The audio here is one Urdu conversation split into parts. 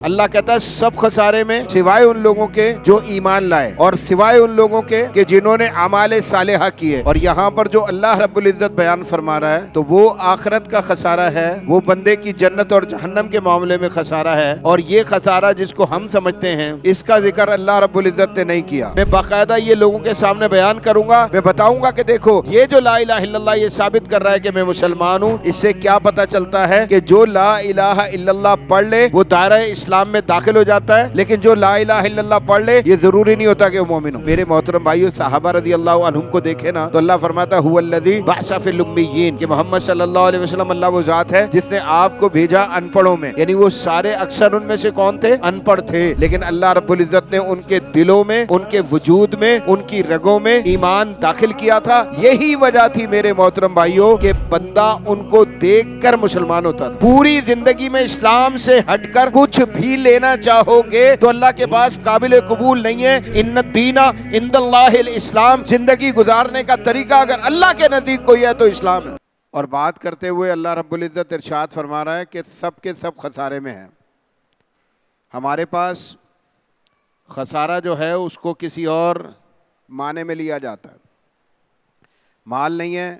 اللہ کہتا ہے سب خسارے میں سوائے ان لوگوں کے جو ایمان لائے اور سوائے ان لوگوں کے کہ جنہوں نے اعمال صالحہ کیے۔ اور یہاں پر جو اللہ رب العزت بیان فرما رہا ہے تو وہ آخرت کا خسارہ ہے، وہ بندے کی جنت اور جہنم کے معاملے میں خسارہ ہے، اور یہ خسارہ جس کو ہم سمجھتے ہیں اس کا ذکر اللہ رب العزت نے نہیں کیا۔ میں باقاعدہ یہ لوگوں کے سامنے بیان کروں گا، میں بتاؤں گا کہ دیکھو یہ جو لا الہ الا اللہ یہ ثابت کر رہا ہے کہ میں مسلمان ہوں، اس سے کیا پتہ چلتا ہے کہ جو لا الہ الا اللہ پڑھ لے وہ دائرہ اسلام میں داخل ہو جاتا ہے، لیکن جو لا الہ الا اللہ پڑھ لے یہ ضروری نہیں ہوتا کہ وہ مومن ہو۔ میرے محترم بھائیو، صحابہ رضی اللہ عنہم کو دیکھے نا تو اللہ فرماتا ہے هو الذی بعث فی الامیین، کہ محمد صلی اللہ علیہ وسلم اللہ وہ ذات ہے جس نے آپ کو بھیجا ان پڑھوں میں، یعنی وہ سارے اکثر ان میں سے کون تھے؟ ان پڑھ تھے، لیکن اللہ رب العزت نے ان کے دلوں میں، ان کے وجود میں، ان کی رگوں میں ایمان داخل کیا تھا۔ یہی وجہ تھی میرے محترم بھائیو کہ بندہ ان کو دیکھ کر مسلمان ہوتا تھا۔ پوری زندگی میں اسلام سے ہٹ کر کچھ بھی لینا چاہو گے تو اللہ کے پاس قابل قبول نہیں ہے۔ ان الدین عند اللہ الاسلام، زندگی گزارنے کا طریقہ اگر اللہ کے نزدیک کوئی ہے تو اسلام ہے۔ اور بات کرتے ہوئے اللہ رب العزت ارشاد فرما رہا ہے کہ سب کے سب خسارے میں ہیں۔ ہمارے پاس خسارہ جو ہے اس کو کسی اور معنی میں لیا جاتا ہے۔ مال نہیں ہے،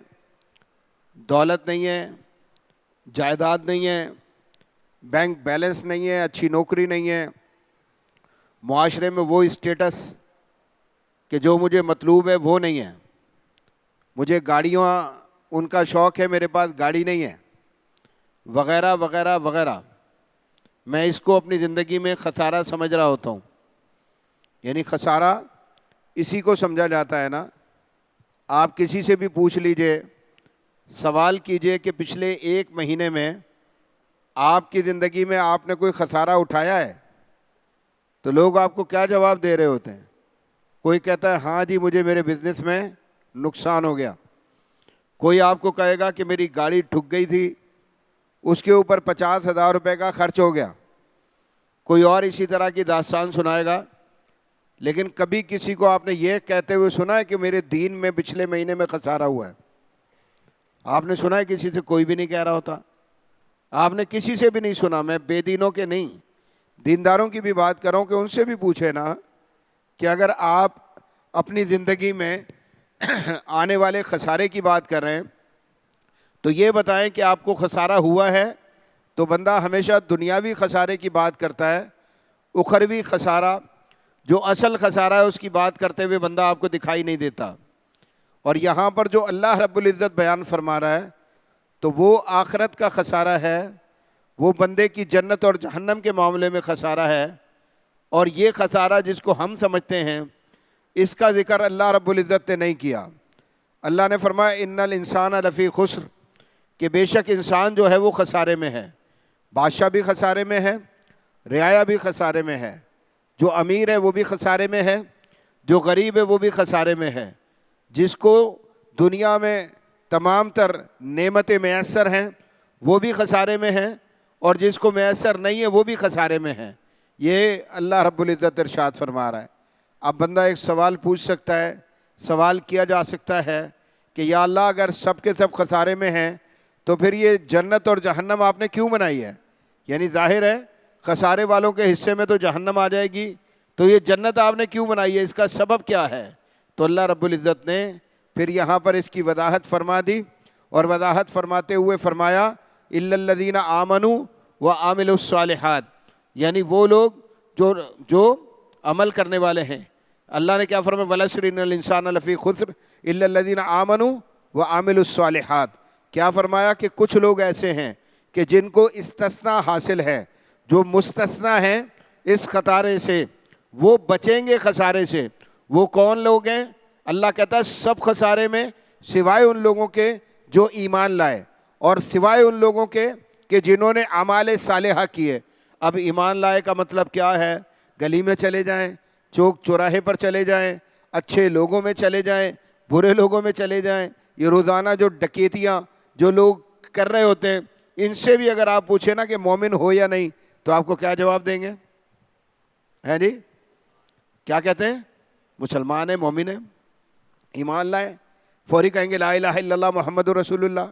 دولت نہیں ہے، جائیداد نہیں ہے، بینک بیلنس نہیں ہے، اچھی نوکری نہیں ہے، معاشرے میں وہ اسٹیٹس کہ جو مجھے مطلوب ہے وہ نہیں ہے، مجھے گاڑیاں ان کا شوق ہے، میرے پاس گاڑی نہیں ہے، وغیرہ وغیرہ وغیرہ۔ میں اس کو اپنی زندگی میں خسارہ سمجھ رہا ہوتا ہوں۔ یعنی خسارہ اسی کو سمجھا جاتا ہے نا۔ آپ کسی سے بھی پوچھ لیجئے، سوال کیجئے کہ پچھلے ایک مہینے میں آپ کی زندگی میں آپ نے کوئی خسارہ اٹھایا ہے، تو لوگ آپ کو کیا جواب دے رہے ہوتے ہیں؟ کوئی کہتا ہے ہاں جی مجھے میرے بزنس میں نقصان ہو گیا، کوئی آپ کو کہے گا کہ میری گاڑی ٹھک گئی تھی، اس کے اوپر 50,000 روپے کا خرچ ہو گیا، کوئی اور اسی طرح کی داستان سنائے گا۔ لیکن کبھی کسی کو آپ نے یہ کہتے ہوئے سنا ہے کہ میرے دین میں پچھلے مہینے میں خسارہ ہوا ہے؟ آپ نے سنا ہے کسی سے؟ کوئی بھی نہیں کہہ رہا ہوتا۔ آپ نے کسی سے بھی نہیں سنا۔ میں بے دینوں کے نہیں، دینداروں کی بھی بات کر رہا ہوں کہ ان سے بھی پوچھے نا کہ اگر آپ اپنی زندگی میں آنے والے خسارے کی بات کر رہے ہیں تو یہ بتائیں کہ آپ کو خسارہ ہوا ہے۔ تو بندہ ہمیشہ دنیاوی خسارے کی بات کرتا ہے، اخروی خسارہ جو اصل خسارہ ہے اس کی بات کرتے ہوئے بندہ آپ کو دکھائی نہیں دیتا۔ اور یہاں پر جو اللہ رب العزت بیان فرما رہا ہے تو وہ آخرت کا خسارہ ہے، وہ بندے کی جنت اور جہنم کے معاملے میں خسارہ ہے۔ اور یہ خسارہ جس کو ہم سمجھتے ہیں اس کا ذکر اللہ رب العزت نے نہیں کیا۔ اللہ نے فرمایا ان الانسان لفی خسر، کہ بے شک انسان جو ہے وہ خسارے میں ہے۔ بادشاہ بھی خسارے میں ہے، رعایا بھی خسارے میں ہے، جو امیر ہے وہ بھی خسارے میں ہے، جو غریب ہے وہ بھی خسارے میں ہے، جس کو دنیا میں تمام تر نعمتیں میسر ہیں وہ بھی خسارے میں ہیں، اور جس کو میسر نہیں ہے وہ بھی خسارے میں ہے۔ یہ اللہ رب العزت ارشاد فرما رہا ہے۔ اب بندہ ایک سوال پوچھ سکتا ہے، سوال کیا جا سکتا ہے کہ یا اللہ اگر سب کے سب خسارے میں ہیں تو پھر یہ جنت اور جہنم آپ نے کیوں بنائی ہے؟ یعنی ظاہر ہے خسارے والوں کے حصے میں تو جہنم آ جائے گی، تو یہ جنت آپ نے کیوں بنائی ہے؟ اس کا سبب کیا ہے؟ تو اللہ رب العزت نے پھر یہاں پر اس کی وضاحت فرما دی، اور وضاحت فرماتے ہوئے فرمایا الا الذین آمنوا وعملوا الصالحات، یعنی وہ لوگ جو عمل کرنے والے ہیں۔ اللہ نے کیا فرمایا؟ والعصر ان الانسان لفی خسر الا الذین آمنوا وعملوا الصالحات۔ کیا فرمایا؟ کہ کچھ لوگ ایسے ہیں کہ جن کو استثناء حاصل ہے، جو مستثنیٰ ہیں اس خسارے سے، وہ بچیں گے خسارے سے۔ وہ کون لوگ ہیں؟ اللہ کہتا ہے سب خسارے میں سوائے ان لوگوں کے جو ایمان لائے اور سوائے ان لوگوں کے کہ جنہوں نے اعمال صالحہ کیے۔ اب ایمان لائے کا مطلب کیا ہے؟ گلی میں چلے جائیں، چوک چوراہے پر چلے جائیں، اچھے لوگوں میں چلے جائیں، برے لوگوں میں چلے جائیں۔ یہ روزانہ جو ڈکیتیاں جو لوگ کر رہے ہوتے ہیں، ان سے بھی اگر آپ پوچھیں نا کہ مومن ہو یا نہیں تو آپ کو کیا جواب دیں گے؟ ہے جی کیا کہتے ہیں؟ مسلمان ہے، مومن ہے، ایمان لائے، فوری کہیں گے لا الہ الا اللہ محمد رسول اللہ۔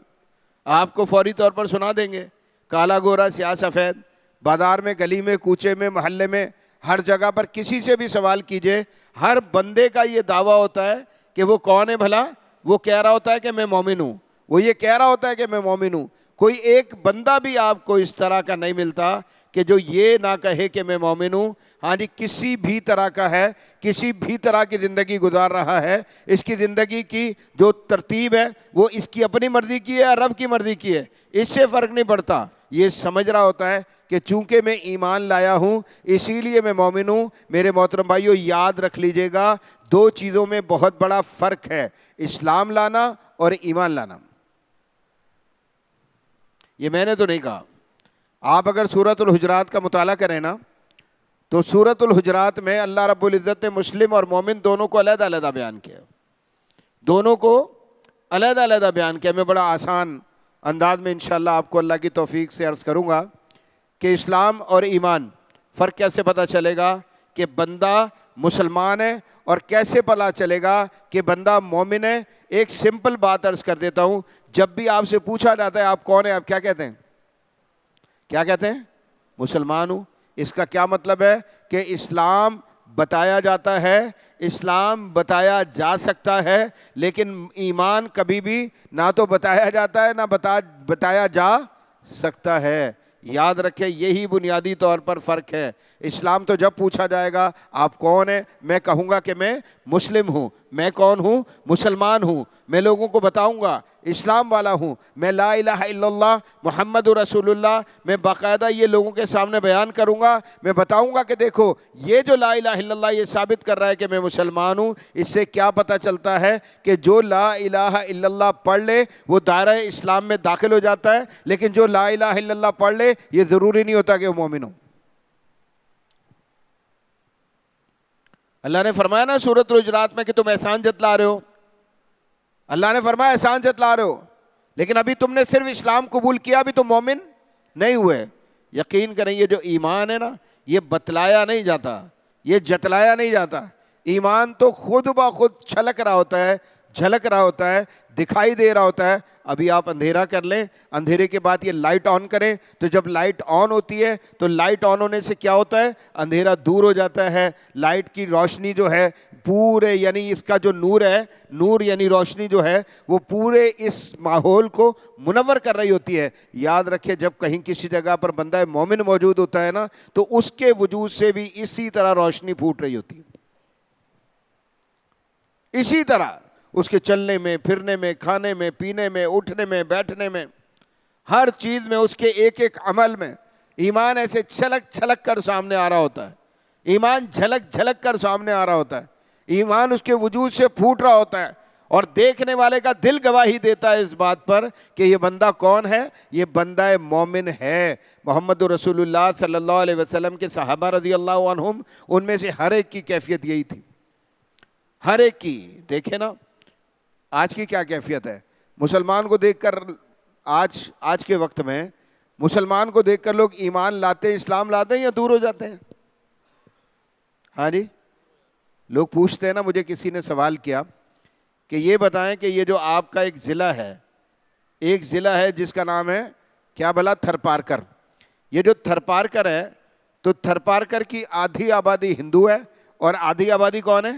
آپ کو فوری طور پر سنا دیں گے، کالا گورا سیاہ سفید، بازار میں، گلی میں، کوچے میں، محلے میں، ہر جگہ پر کسی سے بھی سوال کیجئے، ہر بندے کا یہ دعویٰ ہوتا ہے کہ وہ کون ہے بھلا؟ وہ کہہ رہا ہوتا ہے کہ میں مومن ہوں، وہ یہ کہہ رہا ہوتا ہے کہ میں مومن ہوں۔ کوئی ایک بندہ بھی آپ کو اس طرح کا نہیں ملتا کہ جو یہ نہ کہے کہ میں مومن ہوں۔ ہاں جی، کسی بھی طرح کا ہے، کسی بھی طرح کی زندگی گزار رہا ہے، اس کی زندگی کی جو ترتیب ہے وہ اس کی اپنی مرضی کی ہے یا رب کی مرضی کی ہے، اس سے فرق نہیں پڑتا۔ یہ سمجھ رہا ہوتا ہے کہ چونکہ میں ایمان لایا ہوں اسی لیے میں مومن ہوں۔ میرے محترم بھائیو، یاد رکھ لیجئے گا، دو چیزوں میں بہت بڑا فرق ہے، اسلام لانا اور ایمان لانا۔ یہ میں نے تو نہیں کہا، آپ اگر سورۃ الحجرات کا مطالعہ کریں نا تو سورۃ الحجرات میں اللہ رب العزت نے مسلم اور مومن دونوں کو علیحدہ علیحدہ بیان کیا، دونوں کو علیحدہ علیحدہ بیان کیا۔ میں بڑا آسان انداز میں انشاءاللہ آپ کو اللہ کی توفیق سے عرض کروں گا کہ اسلام اور ایمان فرق کیسے پتہ چلے گا کہ بندہ مسلمان ہے، اور کیسے پتہ چلے گا کہ بندہ مومن ہے۔ ایک سمپل بات عرض کر دیتا ہوں، جب بھی آپ سے پوچھا جاتا ہے آپ کون ہیں، آپ کیا کہتے ہیں؟ کیا کہتے ہیں؟ مسلمان ہوں۔ اس کا کیا مطلب ہے؟ کہ اسلام بتایا جاتا ہے، اسلام بتایا جا سکتا ہے، لیکن ایمان کبھی بھی نہ تو بتایا جاتا ہے نہ بتایا جا سکتا ہے۔ یاد رکھیں، یہی بنیادی طور پر فرق ہے۔ اسلام تو جب پوچھا جائے گا آپ کون ہیں، میں کہوں گا کہ میں مسلم ہوں۔ میں کون ہوں؟ مسلمان ہوں۔ میں لوگوں کو بتاؤں گا اسلام والا ہوں، میں لا الہ الا اللہ محمد رسول اللہ، میں باقاعدہ یہ لوگوں کے سامنے بیان کروں گا، میں بتاؤں گا کہ دیکھو یہ جو لا الہ الا اللہ یہ ثابت کر رہا ہے کہ میں مسلمان ہوں۔ اس سے کیا پتہ چلتا ہے کہ جو لا الہ الا اللہ پڑھ لے وہ دائرہ اسلام میں داخل ہو جاتا ہے، لیکن جو لا الہ الا اللہ پڑھ لے یہ ضروری نہیں ہوتا کہ وہ مومن ہو۔ اللہ نے فرمایا نا سورۃ الحجرات میں کہ تم احسان جتلا رہے ہو، اللہ نے فرمایا احسان جتلا رہے ہو، لیکن ابھی تم نے صرف اسلام قبول کیا، ابھی تم مومن نہیں ہوئے۔ یقین کریں یہ جو ایمان ہے نا یہ بتلایا نہیں جاتا، یہ جتلایا نہیں جاتا۔ ایمان تو خود بخود چھلک رہا ہوتا ہے، جھلک رہا ہوتا ہے، دکھائی دے رہا ہوتا ہے۔ ابھی آپ اندھیرا کر لیں، اندھیرے کے بعد یہ لائٹ آن کریں تو جب لائٹ آن ہوتی ہے تو لائٹ آن ہونے سے کیا ہوتا ہے؟ اندھیرا دور ہو جاتا ہے۔ لائٹ کی روشنی جو ہے پورے، یعنی اس کا جو نور ہے، نور یعنی روشنی جو ہے وہ پورے اس ماحول کو منور کر رہی ہوتی ہے۔ یاد رکھیں جب کہیں کسی جگہ پر بندہ مومن موجود ہوتا ہے نا تو اس کے وجود سے بھی اسی طرح روشنی پھوٹ رہی ہوتی ہے، اسی طرح اس کے چلنے میں، پھرنے میں، کھانے میں، پینے میں، اٹھنے میں، بیٹھنے میں، ہر چیز میں، اس کے ایک ایک عمل میں ایمان ایسے چھلک چھلک کر سامنے آ رہا ہوتا ہے۔ ایمان جھلک جھلک کر سامنے آ رہا ہوتا ہے، ایمان اس کے وجود سے پھوٹ رہا ہوتا ہے، اور دیکھنے والے کا دل گواہی دیتا ہے اس بات پر کہ یہ بندہ کون ہے؟ یہ بندہ مومن ہے۔ محمد رسول اللہ صلی اللہ علیہ وسلم کے صحابہ رضی اللہ عنہم، ان میں سے ہر ایک کی کیفیت یہی تھی، ہر ایک کی۔ دیکھیں نا آج کی کیا کیفیت ہے، مسلمان کو دیکھ کر آج کے وقت میں مسلمان کو دیکھ کر لوگ ایمان لاتے ہیں، اسلام لاتے ہیں یا دور ہو جاتے ہیں؟ ہاں جی، لوگ پوچھتے ہیں نا، مجھے کسی نے سوال کیا کہ یہ بتائیں کہ یہ جو آپ کا ایک ضلع ہے، ایک ضلع ہے جس کا نام ہے کیا بھلا؟ تھرپارکر۔ یہ جو تھرپارکر ہے تو تھرپارکر کی آدھی آبادی ہندو ہے اور آدھی آبادی کون ہے؟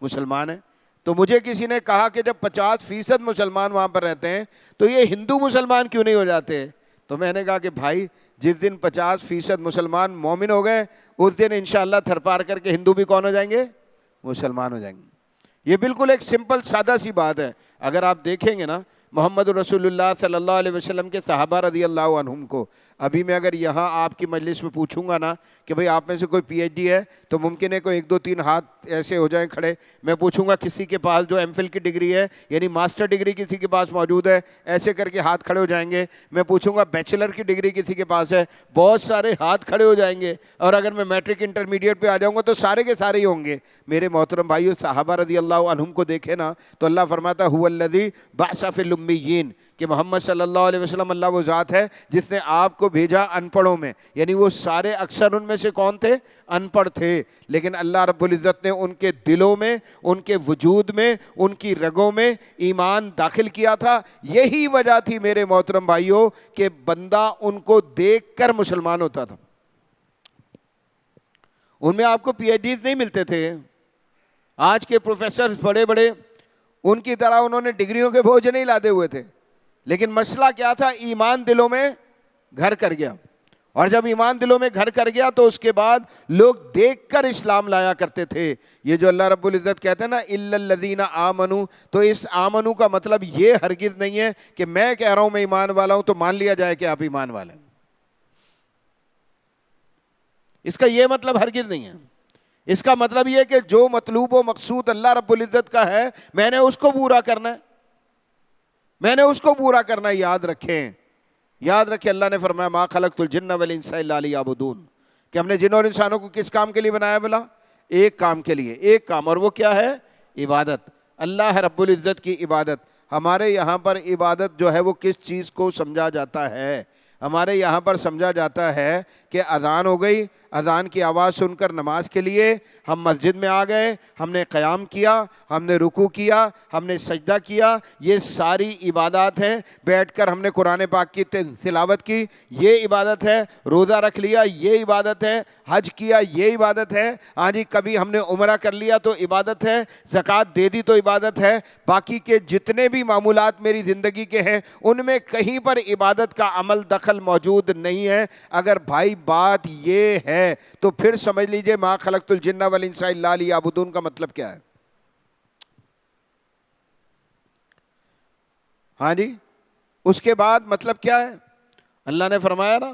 مسلمان ہے۔ تو مجھے کسی نے کہا کہ جب 50% مسلمان وہاں پر رہتے ہیں تو یہ ہندو مسلمان کیوں نہیں ہو جاتے؟ تو میں نے کہا کہ بھائی جس دن 50% مسلمان مومن ہو گئے اس دن انشاءاللہ تھرپارکر کے ہندو بھی کون ہو جائیں گے؟ مسلمان ہو جائیں گے۔ یہ بالکل ایک سمپل سادہ سی بات ہے۔ اگر آپ دیکھیں گے نا محمد رسول اللہ صلی اللہ علیہ وسلم کے صحابہ رضی اللہ عنہم کو، ابھی میں اگر یہاں آپ کی مجلس میں پوچھوں گا نا کہ بھئی آپ میں سے کوئی پی ایچ ڈی ہے تو ممکن ہے کوئی 1 2 3 ہاتھ ایسے ہو جائیں کھڑے۔ میں پوچھوں گا کسی کے پاس جو ایم فل کی ڈگری ہے یعنی ماسٹر ڈگری کسی کے پاس موجود ہے، ایسے کر کے ہاتھ کھڑے ہو جائیں گے۔ میں پوچھوں گا بیچلر کی ڈگری کسی کے پاس ہے، بہت سارے ہاتھ کھڑے ہو جائیں گے۔ اور اگر میں میٹرک انٹرمیڈیٹ پہ آ جاؤں گا تو سارے کے سارے ہی ہوں گے۔ میرے محترم بھائیو، صحابہ رضی اللہ عنہم کو دیکھے نا تو اللہ فرماتا ہے هو الذی بعث فی الامیین، کہ محمد صلی اللہ علیہ وسلم اللہ وہ ذات ہے جس نے آپ کو بھیجا ان پڑھوں میں، یعنی وہ سارے اکثر ان میں سے کون تھے؟ ان پڑھ تھے، لیکن اللہ رب العزت نے ان کے دلوں میں، ان کے وجود میں، ان کی رگوں میں ایمان داخل کیا تھا۔ یہی وجہ تھی میرے محترم بھائیوں کہ بندہ ان کو دیکھ کر مسلمان ہوتا تھا۔ ان میں آپ کو پی ایچ ڈیز نہیں ملتے تھے. آج کے پروفیسرز بڑے بڑے ان کی طرح انہوں نے ڈگریوں کے بوجھ نہیں لادے ہوئے تھے, لیکن مسئلہ کیا تھا؟ ایمان دلوں میں گھر کر گیا, اور جب ایمان دلوں میں گھر کر گیا تو اس کے بعد لوگ دیکھ کر اسلام لایا کرتے تھے. یہ جو اللہ رب العزت کہتے ہیں نا الا الذین آمنوا, تو اس آمنو کا مطلب یہ ہرگز نہیں ہے کہ میں کہہ رہا ہوں میں ایمان والا ہوں تو مان لیا جائے کہ آپ ایمان والے ہیں. اس کا یہ مطلب ہرگز نہیں ہے. اس کا مطلب یہ کہ جو مطلوب و مقصود اللہ رب العزت کا ہے میں نے اس کو پورا کرنا ہے, میں نے اس کو پورا کرنا ہے. یاد رکھیں, یاد رکھیں, اللہ نے فرمایا ما خلقت الجن والانس الا لیعبدون, کہ ہم نے جن اور انسانوں کو کس کام کے لیے بنایا؟ بلا ایک کام کے لیے, ایک کام, اور وہ کیا ہے؟ عبادت. اللہ رب العزت کی عبادت. ہمارے یہاں پر عبادت جو ہے وہ کس چیز کو سمجھا جاتا ہے؟ ہمارے یہاں پر سمجھا جاتا ہے کہ اذان ہو گئی, اذان کی آواز سن کر نماز کے لیے ہم مسجد میں آ گئے, ہم نے قیام کیا, ہم نے رکوع کیا, ہم نے سجدہ کیا, یہ ساری عبادات ہیں. بیٹھ کر ہم نے قرآن پاک کی تلاوت کی, یہ عبادت ہے. روزہ رکھ لیا, یہ عبادت ہے. حج کیا, یہ عبادت ہے. ہاں جی, کبھی ہم نے عمرہ کر لیا تو عبادت ہے. زکوٰۃ دے دی تو عبادت ہے. باقی کے جتنے بھی معمولات میری زندگی کے ہیں ان میں کہیں پر عبادت کا عمل دخل موجود نہیں ہے. اگر بھائی بات یہ ہے تو پھر سمجھ لیجئے ما خلقت الجن والانس الا لیعبدون کا مطلب کیا ہے؟ ہاں جی, اس کے بعد مطلب کیا ہے؟ اللہ نے فرمایا نا,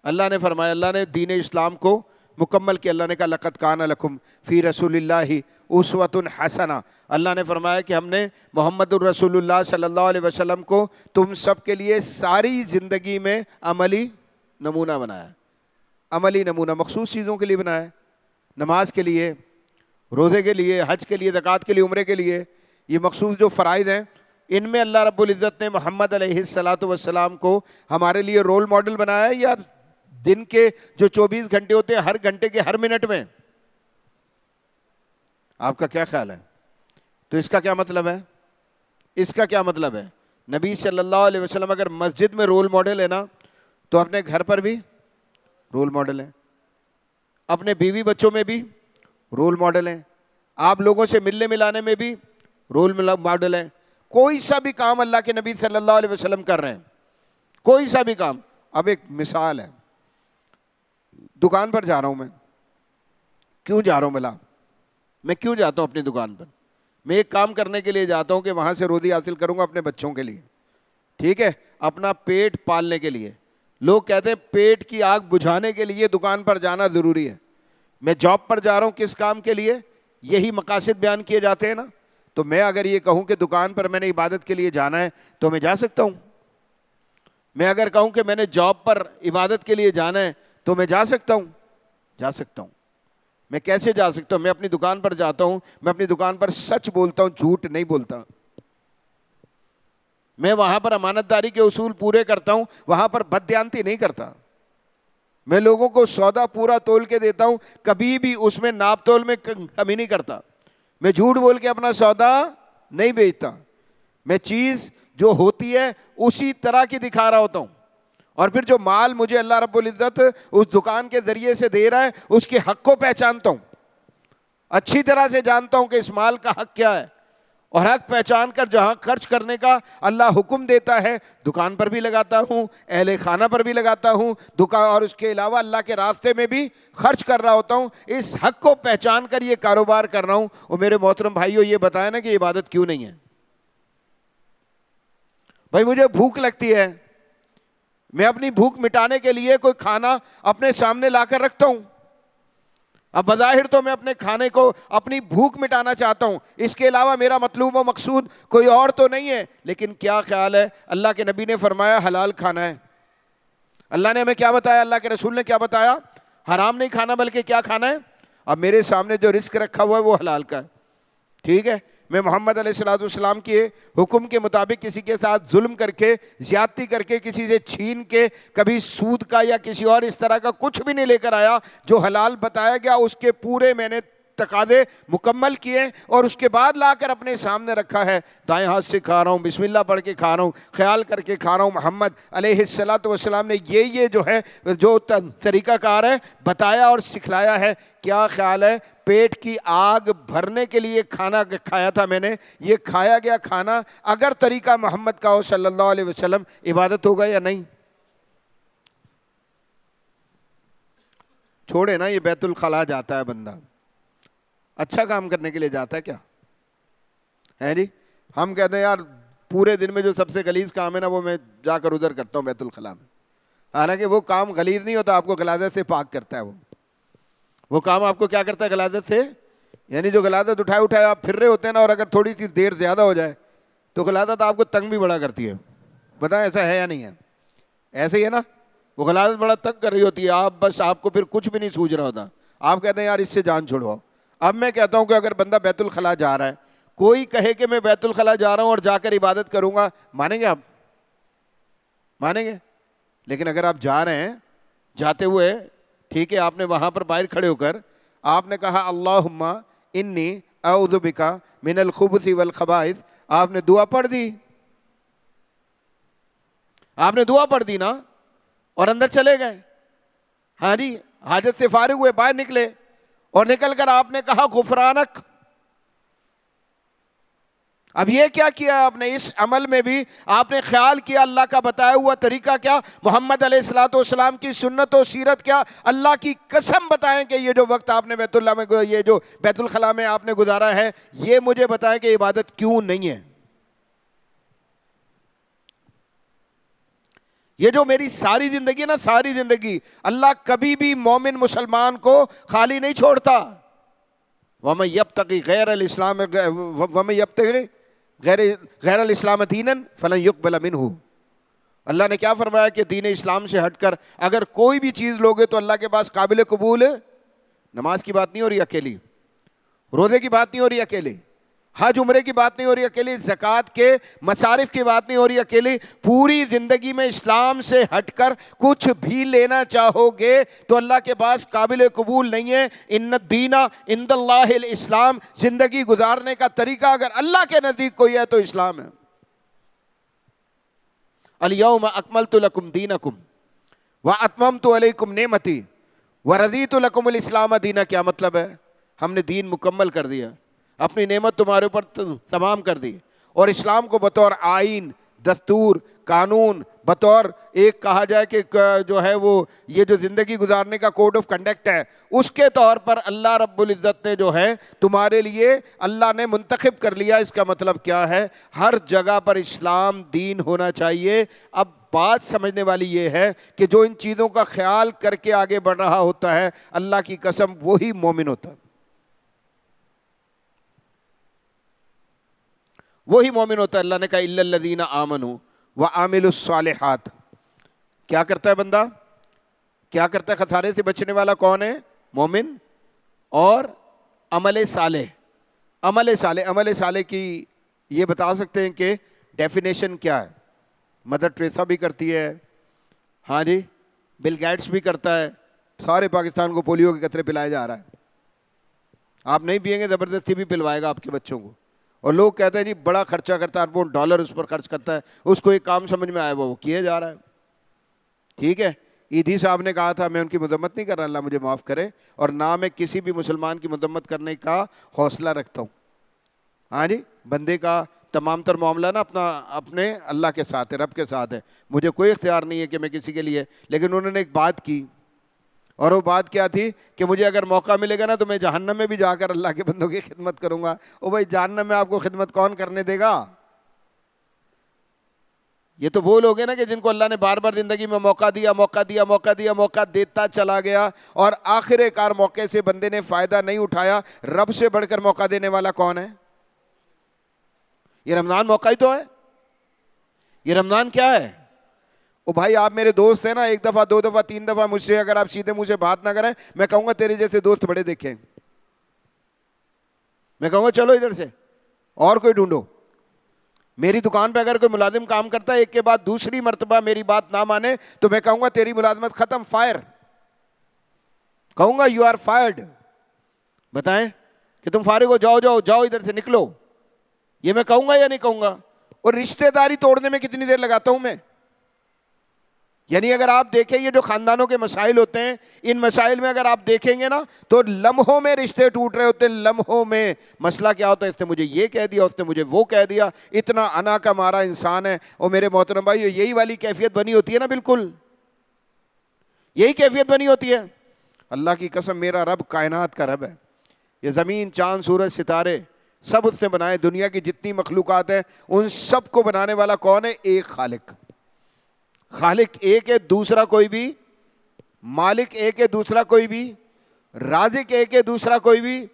اللہ نے فرمایا, اللہ نے دین اسلام کو مکمل کیا. اللہ نے کہا لقد کان لکم فی رسول اللہ اسوۃ حسنہ. اللہ نے فرمایا کہ ہم نے محمد الرسول اللہ صلی اللہ علیہ وسلم کو تم سب کے لیے ساری زندگی میں عملی نمونہ بنایا. عملی نمونہ مخصوص چیزوں کے لیے بنایا, نماز کے لیے, روزے کے لیے, حج کے لیے, زکوٰۃ کے لیے, عمرے کے لیے. یہ مخصوص جو فرائض ہیں ان میں اللہ رب العزت نے محمد علیہ الصلاۃ والسلام کو ہمارے لیے رول ماڈل بنایا ہے, یا دن کے جو 24 گھنٹے ہوتے ہیں ہر گھنٹے کے ہر منٹ میں؟ آپ کا کیا خیال ہے؟ تو اس کا کیا مطلب ہے؟ اس کا کیا مطلب ہے؟ نبی صلی اللہ علیہ وسلم اگر مسجد میں رول ماڈل ہے نا تو اپنے گھر پر بھی رول ماڈل ہیں, اپنے بیوی بچوں میں بھی رول ماڈل ہیں, آپ لوگوں سے ملنے ملانے میں بھی رول ماڈل ہیں. کوئی سا بھی کام اللہ کے نبی صلی اللہ علیہ وسلم کر رہے ہیں, کوئی سا بھی کام. اب ایک مثال ہے, دکان پر جا رہا ہوں میں, کیوں جا رہا ہوں بلا؟ میں کیوں جاتا ہوں اپنی دکان پر؟ میں ایک کام کرنے کے لیے جاتا ہوں کہ وہاں سے روزی حاصل کروں گا اپنے بچوں کے لیے, ٹھیک ہے, اپنا پیٹ پالنے کے لیے. لوگ کہتے ہیں پیٹ کی آگ بجھانے کے لیے دکان پر جانا ضروری ہے. میں جاب پر جا رہا ہوں کس کام کے لیے؟ یہی مقاصد بیان کیے جاتے ہیں نا. تو میں اگر یہ کہوں کہ دکان پر میں نے عبادت کے لیے جانا ہے تو میں جا سکتا ہوں. میں اگر کہوں کہ میں نے جاب پر عبادت کے لیے جانا ہے تو میں جا سکتا ہوں, جا سکتا ہوں. میں کیسے جا سکتا ہوں؟ میں اپنی دکان پر جاتا ہوں, میں اپنی دکان پر سچ بولتا ہوں, جھوٹ نہیں بولتا. میں وہاں پر امانت داری کے اصول پورے کرتا ہوں, وہاں پر بددیانتی نہیں کرتا. میں لوگوں کو سودا پورا تول کے دیتا ہوں, کبھی بھی اس میں ناپ تول میں کمی نہیں کرتا. میں جھوٹ بول کے اپنا سودا نہیں بیچتا. میں چیز جو ہوتی ہے اسی طرح کی دکھا رہا ہوتا ہوں, اور پھر جو مال مجھے اللہ رب العزت اس دکان کے ذریعے سے دے رہا ہے اس کے حق کو پہچانتا ہوں, اچھی طرح سے جانتا ہوں کہ اس مال کا حق کیا ہے, اور حق پہچان کر جہاں خرچ کرنے کا اللہ حکم دیتا ہے دکان پر بھی لگاتا ہوں, اہل خانہ پر بھی لگاتا ہوں دکان, اور اس کے علاوہ اللہ کے راستے میں بھی خرچ کر رہا ہوتا ہوں. اس حق کو پہچان کر یہ کاروبار کر رہا ہوں. اور میرے محترم بھائیوں یہ بتایا نا کہ عبادت کیوں نہیں ہے؟ بھائی مجھے بھوک لگتی ہے, میں اپنی بھوک مٹانے کے لیے کوئی کھانا اپنے سامنے لا کر رکھتا ہوں. اب بظاہر تو میں اپنے کھانے کو اپنی بھوک مٹانا چاہتا ہوں, اس کے علاوہ میرا مطلوب و مقصود کوئی اور تو نہیں ہے. لیکن کیا خیال ہے, اللہ کے نبی نے فرمایا حلال کھانا ہے. اللہ نے ہمیں کیا بتایا, اللہ کے رسول نے کیا بتایا؟ حرام نہیں کھانا بلکہ کیا کھانا ہے. اب میرے سامنے جو رزق رکھا ہوا ہے وہ حلال کا ہے, ٹھیک ہے. میں محمد علیہ الصلوۃ والسلام کے حکم کے مطابق کسی کے ساتھ ظلم کر کے, زیادتی کر کے, کسی سے چھین کے, کبھی سود کا یا کسی اور اس طرح کا کچھ بھی نہیں لے کر آیا. جو حلال بتایا گیا اس کے پورے میں نے تقاضے مکمل کیے اور اس کے بعد لا کر اپنے سامنے رکھا ہے. دائیں ہاتھ سے کھا رہا ہوں, بسم اللہ پڑھ کے کھا رہا ہوں, خیال کر کے کھا رہا ہوں. محمد علیہ الصلوۃ والسلام نے یہ جو ہے جو طریقہ کار ہے بتایا اور سکھلایا ہے. کیا خیال ہے, پیٹ کی آگ بھرنے کے لیے کھانا کھایا تھا میں نے, یہ کھایا گیا کھانا اگر طریقہ محمد کا ہو صلی اللہ علیہ وسلم, عبادت ہوگا یا نہیں؟ چھوڑے نا, یہ بیت الخلا جاتا ہے بندہ, اچھا کام کرنے کے لیے جاتا ہے کیا ہے جی؟ ہم کہتے ہیں یار پورے دن میں جو سب سے غلیظ کام ہے نا وہ میں جا کر ادھر کرتا ہوں بیت الخلا میں. حالانکہ وہ کام غلیظ نہیں ہوتا, آپ کو غلاظت سے پاک کرتا ہے. وہ کام آپ کو کیا کرتا ہے غلاظت سے, یعنی جو غلاظت اٹھائے آپ پھر رہے ہوتے ہیں نا, اور اگر تھوڑی سی دیر زیادہ ہو جائے تو غلاظت آپ کو تنگ بھی بڑا کرتی ہے. بتائیں ایسا ہے یا نہیں ہے؟ ایسے ہی ہے نا, وہ غلاظت بڑا تنگ کر رہی ہوتی ہے, آپ کو پھر کچھ بھی نہیں سوچ رہا ہوتا, آپ کہتے ہیں یار اس سے جان چھوڑواؤ. اب میں کہتا ہوں کہ اگر بندہ بیت الخلا جا رہا ہے, کوئی کہے کہ میں بیت الخلا جا رہا ہوں اور جا کر عبادت کروں گا, مانیں گے آپ؟ مانیں گے؟ لیکن اگر آپ جا رہے ہیں, جاتے ہوئے ٹھیک ہے, آپ نے وہاں پر باہر کھڑے ہو کر آپ نے کہا اللہم انی اعوذ بک من الخبث والخبائث, آپ نے دعا پڑھ دی, آپ نے دعا پڑھ دی نا, اور اندر چلے گئے. ہاں جی, حاجت سے فارغ ہوئے, باہر نکلے, اور نکل کر آپ نے کہا غفرانک. اب یہ کیا کیا آپ نے؟ اس عمل میں بھی آپ نے خیال کیا اللہ کا بتایا ہوا طریقہ کیا, محمد علیہ الصلوۃ والسلام کی سنت و سیرت کیا. اللہ کی قسم بتائیں کہ یہ جو وقت آپ نے بیت اللہ میں, یہ جو بیت الخلا میں آپ نے گزارا ہے, یہ مجھے بتائیں کہ عبادت کیوں نہیں ہے. یہ جو میری ساری زندگی نا, ساری زندگی اللہ کبھی بھی مومن مسلمان کو خالی نہیں چھوڑتا. وَمَن يَبْتَغِ غَيْرَ الْإِسْلَامِ وَمَن يَبْتَغِ غیر الاسلام دینا فلن یقبل منہ. اللہ نے کیا فرمایا کہ دین اسلام سے ہٹ کر اگر کوئی بھی چیز لوگے تو اللہ کے پاس قابل قبول. نماز کی بات نہیں ہو رہی اکیلی, روزے کی بات نہیں ہو رہی اکیلی, حج عمرے کی بات نہیں ہو رہی اکیلی, زکوٰۃ کے مصارف کی بات نہیں ہو رہی اکیلی. پوری زندگی میں اسلام سے ہٹ کر کچھ بھی لینا چاہو گے تو اللہ کے پاس قابل قبول نہیں ہے. ان الدین عند اللہ الاسلام, زندگی گزارنے کا طریقہ اگر اللہ کے نزدیک کوئی ہے تو اسلام ہے. الیوم اکملت لکم دینکم واتممت علیکم نعمتی ورضیت لکم الاسلام دینا. کیا مطلب ہے؟ ہم نے دین مکمل کر دیا, اپنی نعمت تمہارے اوپر تمام کر دی, اور اسلام کو بطور آئین, دستور, قانون, بطور ایک کہا جائے کہ جو ہے وہ یہ جو زندگی گزارنے کا کوڈ آف کنڈکٹ ہے, اس کے طور پر اللہ رب العزت نے جو ہے تمہارے لیے اللہ نے منتخب کر لیا. اس کا مطلب کیا ہے؟ ہر جگہ پر اسلام دین ہونا چاہیے. اب بات سمجھنے والی یہ ہے کہ جو ان چیزوں کا خیال کر کے آگے بڑھ رہا ہوتا ہے, اللہ کی قسم وہی مومن ہوتا ہے, وہی مومن ہوتا ہے. اللہ نے کہا الا الذین آمنوا وعملوا الصالحات. کیا کرتا ہے بندہ؟ کیا کرتا ہے؟ خسارے سے بچنے والا کون ہے؟ مومن. اور عمل صالح. عمل صالح, عمل صالح کی یہ بتا سکتے ہیں کہ ڈیفینیشن کیا ہے؟ مدر ٹریسا بھی کرتی ہے, ہاں جی, بل گیٹس بھی کرتا ہے, سارے پاکستان کو پولیو کے قطرے پلائے جا رہا ہے. آپ نہیں پئیں گے زبردستی بھی پلوائے گا آپ کے بچوں کو. اور لوگ کہتے ہیں جی بڑا خرچہ کرتا ہے, اربوں ڈالر اس پر خرچ کرتا ہے, اس کو ایک کام سمجھ میں آیا وہ کیے جا رہا ہے. ٹھیک ہے, ایدھی صاحب نے کہا تھا, میں ان کی مذمت نہیں کر رہا, اللہ مجھے معاف کرے, اور نہ میں کسی بھی مسلمان کی مذمت کرنے کا حوصلہ رکھتا ہوں. ہاں جی, بندے کا تمام تر معاملہ نا اپنے اللہ کے ساتھ ہے, رب کے ساتھ ہے. مجھے کوئی اختیار نہیں ہے کہ میں کسی کے لیے, لیکن انہوں نے ایک بات کی, اور وہ بات کیا تھی کہ مجھے اگر موقع ملے گا نا تو میں جہنم میں بھی جا کر اللہ کے بندوں کی خدمت کروں گا. او بھائی, جہنم میں آپ کو خدمت کون کرنے دے گا؟ یہ تو وہ لوگ ہیں نا کہ جن کو اللہ نے بار بار زندگی میں موقع دیا, موقع دیا, موقع دیا, موقع دیتا چلا گیا, اور آخر کار موقع سے بندے نے فائدہ نہیں اٹھایا. رب سے بڑھ کر موقع دینے والا کون ہے؟ یہ رمضان موقع ہی تو ہے. یہ رمضان کیا ہے؟ او بھائی, آپ میرے دوست ہیں نا, ایک دفعہ, دو دفعہ, تین دفعہ مجھ سے اگر آپ سیدھے منہ سے بات نہ کریں, میں کہوں گا تیرے جیسے دوست بڑے دیکھیں. میں کہوں گا چلو ادھر سے اور کوئی ڈھونڈو. میری دکان پہ اگر کوئی ملازم کام کرتا ہے, ایک کے بعد دوسری مرتبہ میری بات نہ مانے, تو میں کہوں گا تیری ملازمت ختم, فائر. کہوں گا یو آر فائرڈ. بتائیں کہ تم فارغ ہو، جاؤ جاؤ جاؤ ادھر سے نکلو، یہ میں کہوں گا یا نہیں کہوں گا؟ اور رشتہ داری توڑنے میں کتنی دیر لگاتا ہوں میں؟ یعنی اگر آپ دیکھیں یہ جو خاندانوں کے مسائل ہوتے ہیں، ان مسائل میں اگر آپ دیکھیں گے نا تو لمحوں میں رشتے ٹوٹ رہے ہوتے ہیں، لمحوں میں۔ مسئلہ کیا ہوتا ہے؟ اس نے مجھے یہ کہہ دیا، اس نے مجھے وہ کہہ دیا، اتنا انا کا مارا انسان ہے۔ اور میرے محترم بھائی، یہی والی کیفیت بنی ہوتی ہے نا، بالکل یہی کیفیت بنی ہوتی ہے۔ اللہ کی قسم، میرا رب کائنات کا رب ہے، یہ زمین، چاند، سورج، ستارے سب اس نے بنائے۔ دنیا کی جتنی مخلوقات ہیں ان سب کو بنانے والا کون ہے؟ ایک خالق۔ خالق ایک ہے، دوسرا کوئی بھی، مالک ایک ہے، دوسرا کوئی بھی، رازق ایک ہے، دوسرا کوئی بھی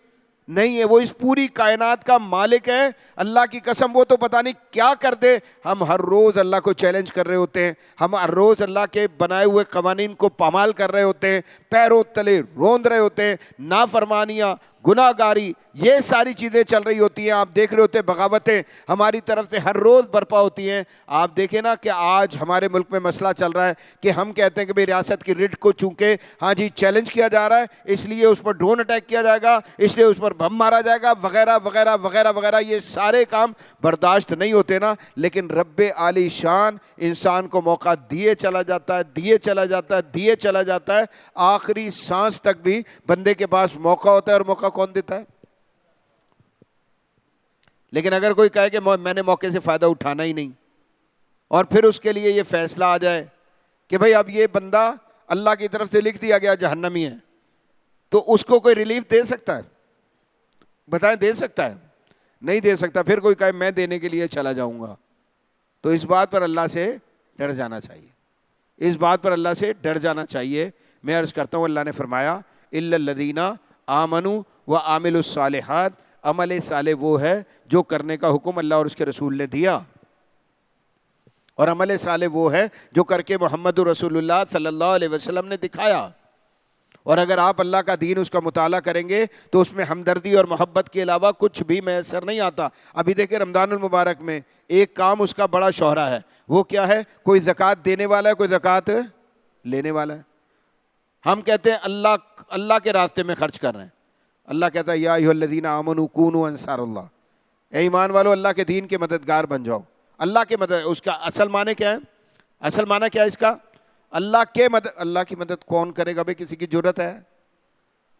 نہیں ہے۔ وہ اس پوری کائنات کا مالک ہے۔ اللہ کی قسم، وہ تو پتہ نہیں کیا کر دے۔ ہم ہر روز اللہ کو چیلنج کر رہے ہوتے ہیں، ہم ہر روز اللہ کے بنائے ہوئے قوانین کو پامال کر رہے ہوتے ہیں، پیروں تلے روند رہے ہوتے ہیں، نافرمانیاں، گناہ گاری، یہ ساری چیزیں چل رہی ہوتی ہیں۔ آپ دیکھ رہے ہوتے ہیں بغاوتیں ہماری طرف سے ہر روز برپا ہوتی ہیں۔ آپ دیکھیں نا کہ آج ہمارے ملک میں مسئلہ چل رہا ہے کہ ہم کہتے ہیں کہ بھئی ریاست کی ریٹ کو چونکہ ہاں جی چیلنج کیا جا رہا ہے، اس لیے اس پر ڈرون اٹیک کیا جائے گا، اس لیے اس پر بم مارا جائے گا، وغیرہ وغیرہ وغیرہ وغیرہ۔ یہ سارے کام برداشت نہیں ہوتے نا، لیکن رب عالی شان انسان کو موقع دیے چلا جاتا ہے، دیے چلا جاتا ہے، دیے چلا جاتا ہے۔ آخری سانس تک بھی بندے کے پاس موقع ہوتا ہے، اور موقع کون دیتا ہے؟ لیکن اگر کوئی کہے کہ میں نے موقع سے فائدہ اٹھانا ہی نہیں، اور پھر اس کے لیے یہ فیصلہ آ جائے کہ بھئی اب یہ بندہ اللہ کی طرف سے لکھ دیا گیا جہنمی ہے، تو اس کو کوئی ریلیف دے سکتا ہے؟ بتائیں، دے سکتا ہے؟ نہیں دے سکتا۔ پھر کوئی کہے میں دینے کے لیے چلا جاؤں گا، تو اس بات پر اللہ سے ڈر جانا چاہیے، اس بات پر اللہ سے ڈر جانا چاہیے۔ میں عرض کرتا ہوں، اللہ نے فرمایا الا الذین آمنوا وعملوا الصالحات، عمل صالح وہ ہے جو کرنے کا حکم اللہ اور اس کے رسول نے دیا، اور عمل صالح وہ ہے جو کر کے محمد رسول اللہ صلی اللہ علیہ وسلم نے دکھایا۔ اور اگر آپ اللہ کا دین، اس کا مطالعہ کریں گے تو اس میں ہمدردی اور محبت کے علاوہ کچھ بھی میسر نہیں آتا۔ ابھی دیکھیں رمضان المبارک میں ایک کام اس کا بڑا شہرا ہے، وہ کیا ہے؟ کوئی زکوٰۃ دینے والا ہے، کوئی زکوٰۃ لینے والا ہے۔ ہم کہتے ہیں اللہ کے راستے میں خرچ کر رہے ہیں، اللہ کہتا ہے یا ایھا الذین آمنوا کونوا انصار اللہ، اے ایمان والو اللہ کے دین کے مددگار بن جاؤ۔ اللہ کے مدد، اس کا اصل معنی کیا ہے؟ اصل معنی کیا ہے اس کا؟ اللہ کی مدد کون کرے گا؟ بھئی کسی کی جرت ہے؟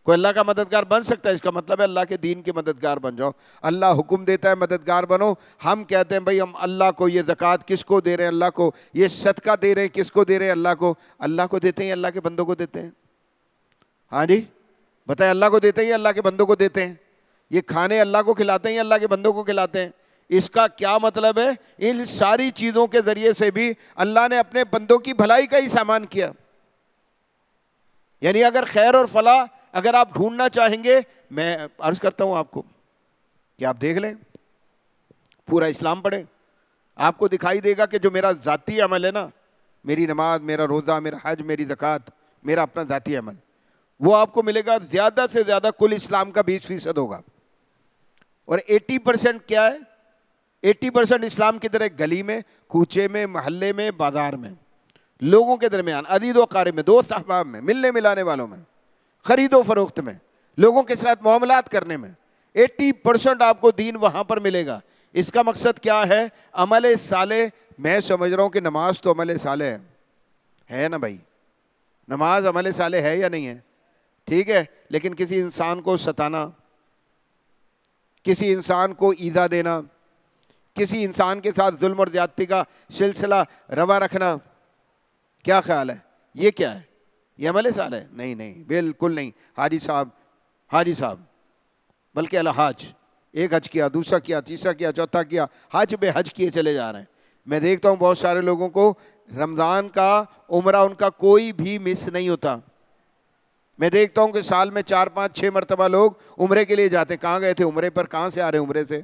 کوئی اللہ کا مددگار بن سکتا ہے؟ اس کا مطلب ہے اللہ کے دین کے مددگار بن جاؤ۔ اللہ حکم دیتا ہے مددگار بنو، ہم کہتے ہیں بھئی ہم اللہ کو یہ زکوٰۃ کس کو دے رہے ہیں؟ اللہ کو۔ یہ صدقہ دے رہے ہیں کس کو دے رہے ہیں؟ اللہ کو۔ اللہ کو دیتے ہیں، اللہ کے بندوں کو دیتے ہیں؟ ہاں جی بتائیں، اللہ کو دیتے ہیں یا اللہ کے بندوں کو دیتے ہیں؟ یہ کھانے اللہ کو کھلاتے ہیں یا اللہ کے بندوں کو کھلاتے ہیں؟ اس کا کیا مطلب ہے؟ ان ساری چیزوں کے ذریعے سے بھی اللہ نے اپنے بندوں کی بھلائی کا ہی سامان کیا۔ یعنی اگر خیر اور فلاح اگر آپ ڈھونڈنا چاہیں گے، میں عرض کرتا ہوں آپ کو کہ آپ دیکھ لیں، پورا اسلام پڑھیں، آپ کو دکھائی دے گا کہ جو میرا ذاتی عمل ہے نا، میری نماز، میرا روزہ، میرا حج، میری زکوٰۃ، میرا اپنا ذاتی عمل، وہ آپ کو ملے گا زیادہ سے زیادہ کل اسلام کا 20% ہوگا۔ اور 80% کیا ہے؟ 80% اسلام کی طرح گلی میں، کوچے میں، محلے میں، بازار میں، لوگوں کے درمیان، عزیز و اقارب میں، دوست احباب میں، ملنے ملانے والوں میں، خرید و فروخت میں، لوگوں کے ساتھ معاملات کرنے میں 80% آپ کو دین وہاں پر ملے گا۔ اس کا مقصد کیا ہے؟ عمل صالح۔ میں سمجھ رہا ہوں کہ نماز تو عمل صالح ہے نا بھائی، نماز عمل صالح ہے یا نہیں ہے؟ ٹھیک ہے، لیکن کسی انسان کو ستانا، کسی انسان کو ایذا دینا، کسی انسان کے ساتھ ظلم اور زیادتی کا سلسلہ روا رکھنا، کیا خیال ہے؟ یہ کیا ہے؟ یہ عمل صالح ہے؟ نہیں نہیں، بالکل نہیں۔ حاجی صاحب بلکہ الحاج، ایک حج کیا، دوسرا کیا، تیسرا کیا، چوتھا کیا، حج بے حج کیے چلے جا رہے ہیں۔ میں دیکھتا ہوں بہت سارے لوگوں کو رمضان کا عمرہ ان کا کوئی بھی مس نہیں ہوتا۔ میں دیکھتا ہوں کہ سال میں 4 5 6 مرتبہ لوگ عمرے کے لیے جاتے ہیں۔ کہاں گئے تھے عمرے پر؟ کہاں سے آ رہے ہیں عمرے سے؟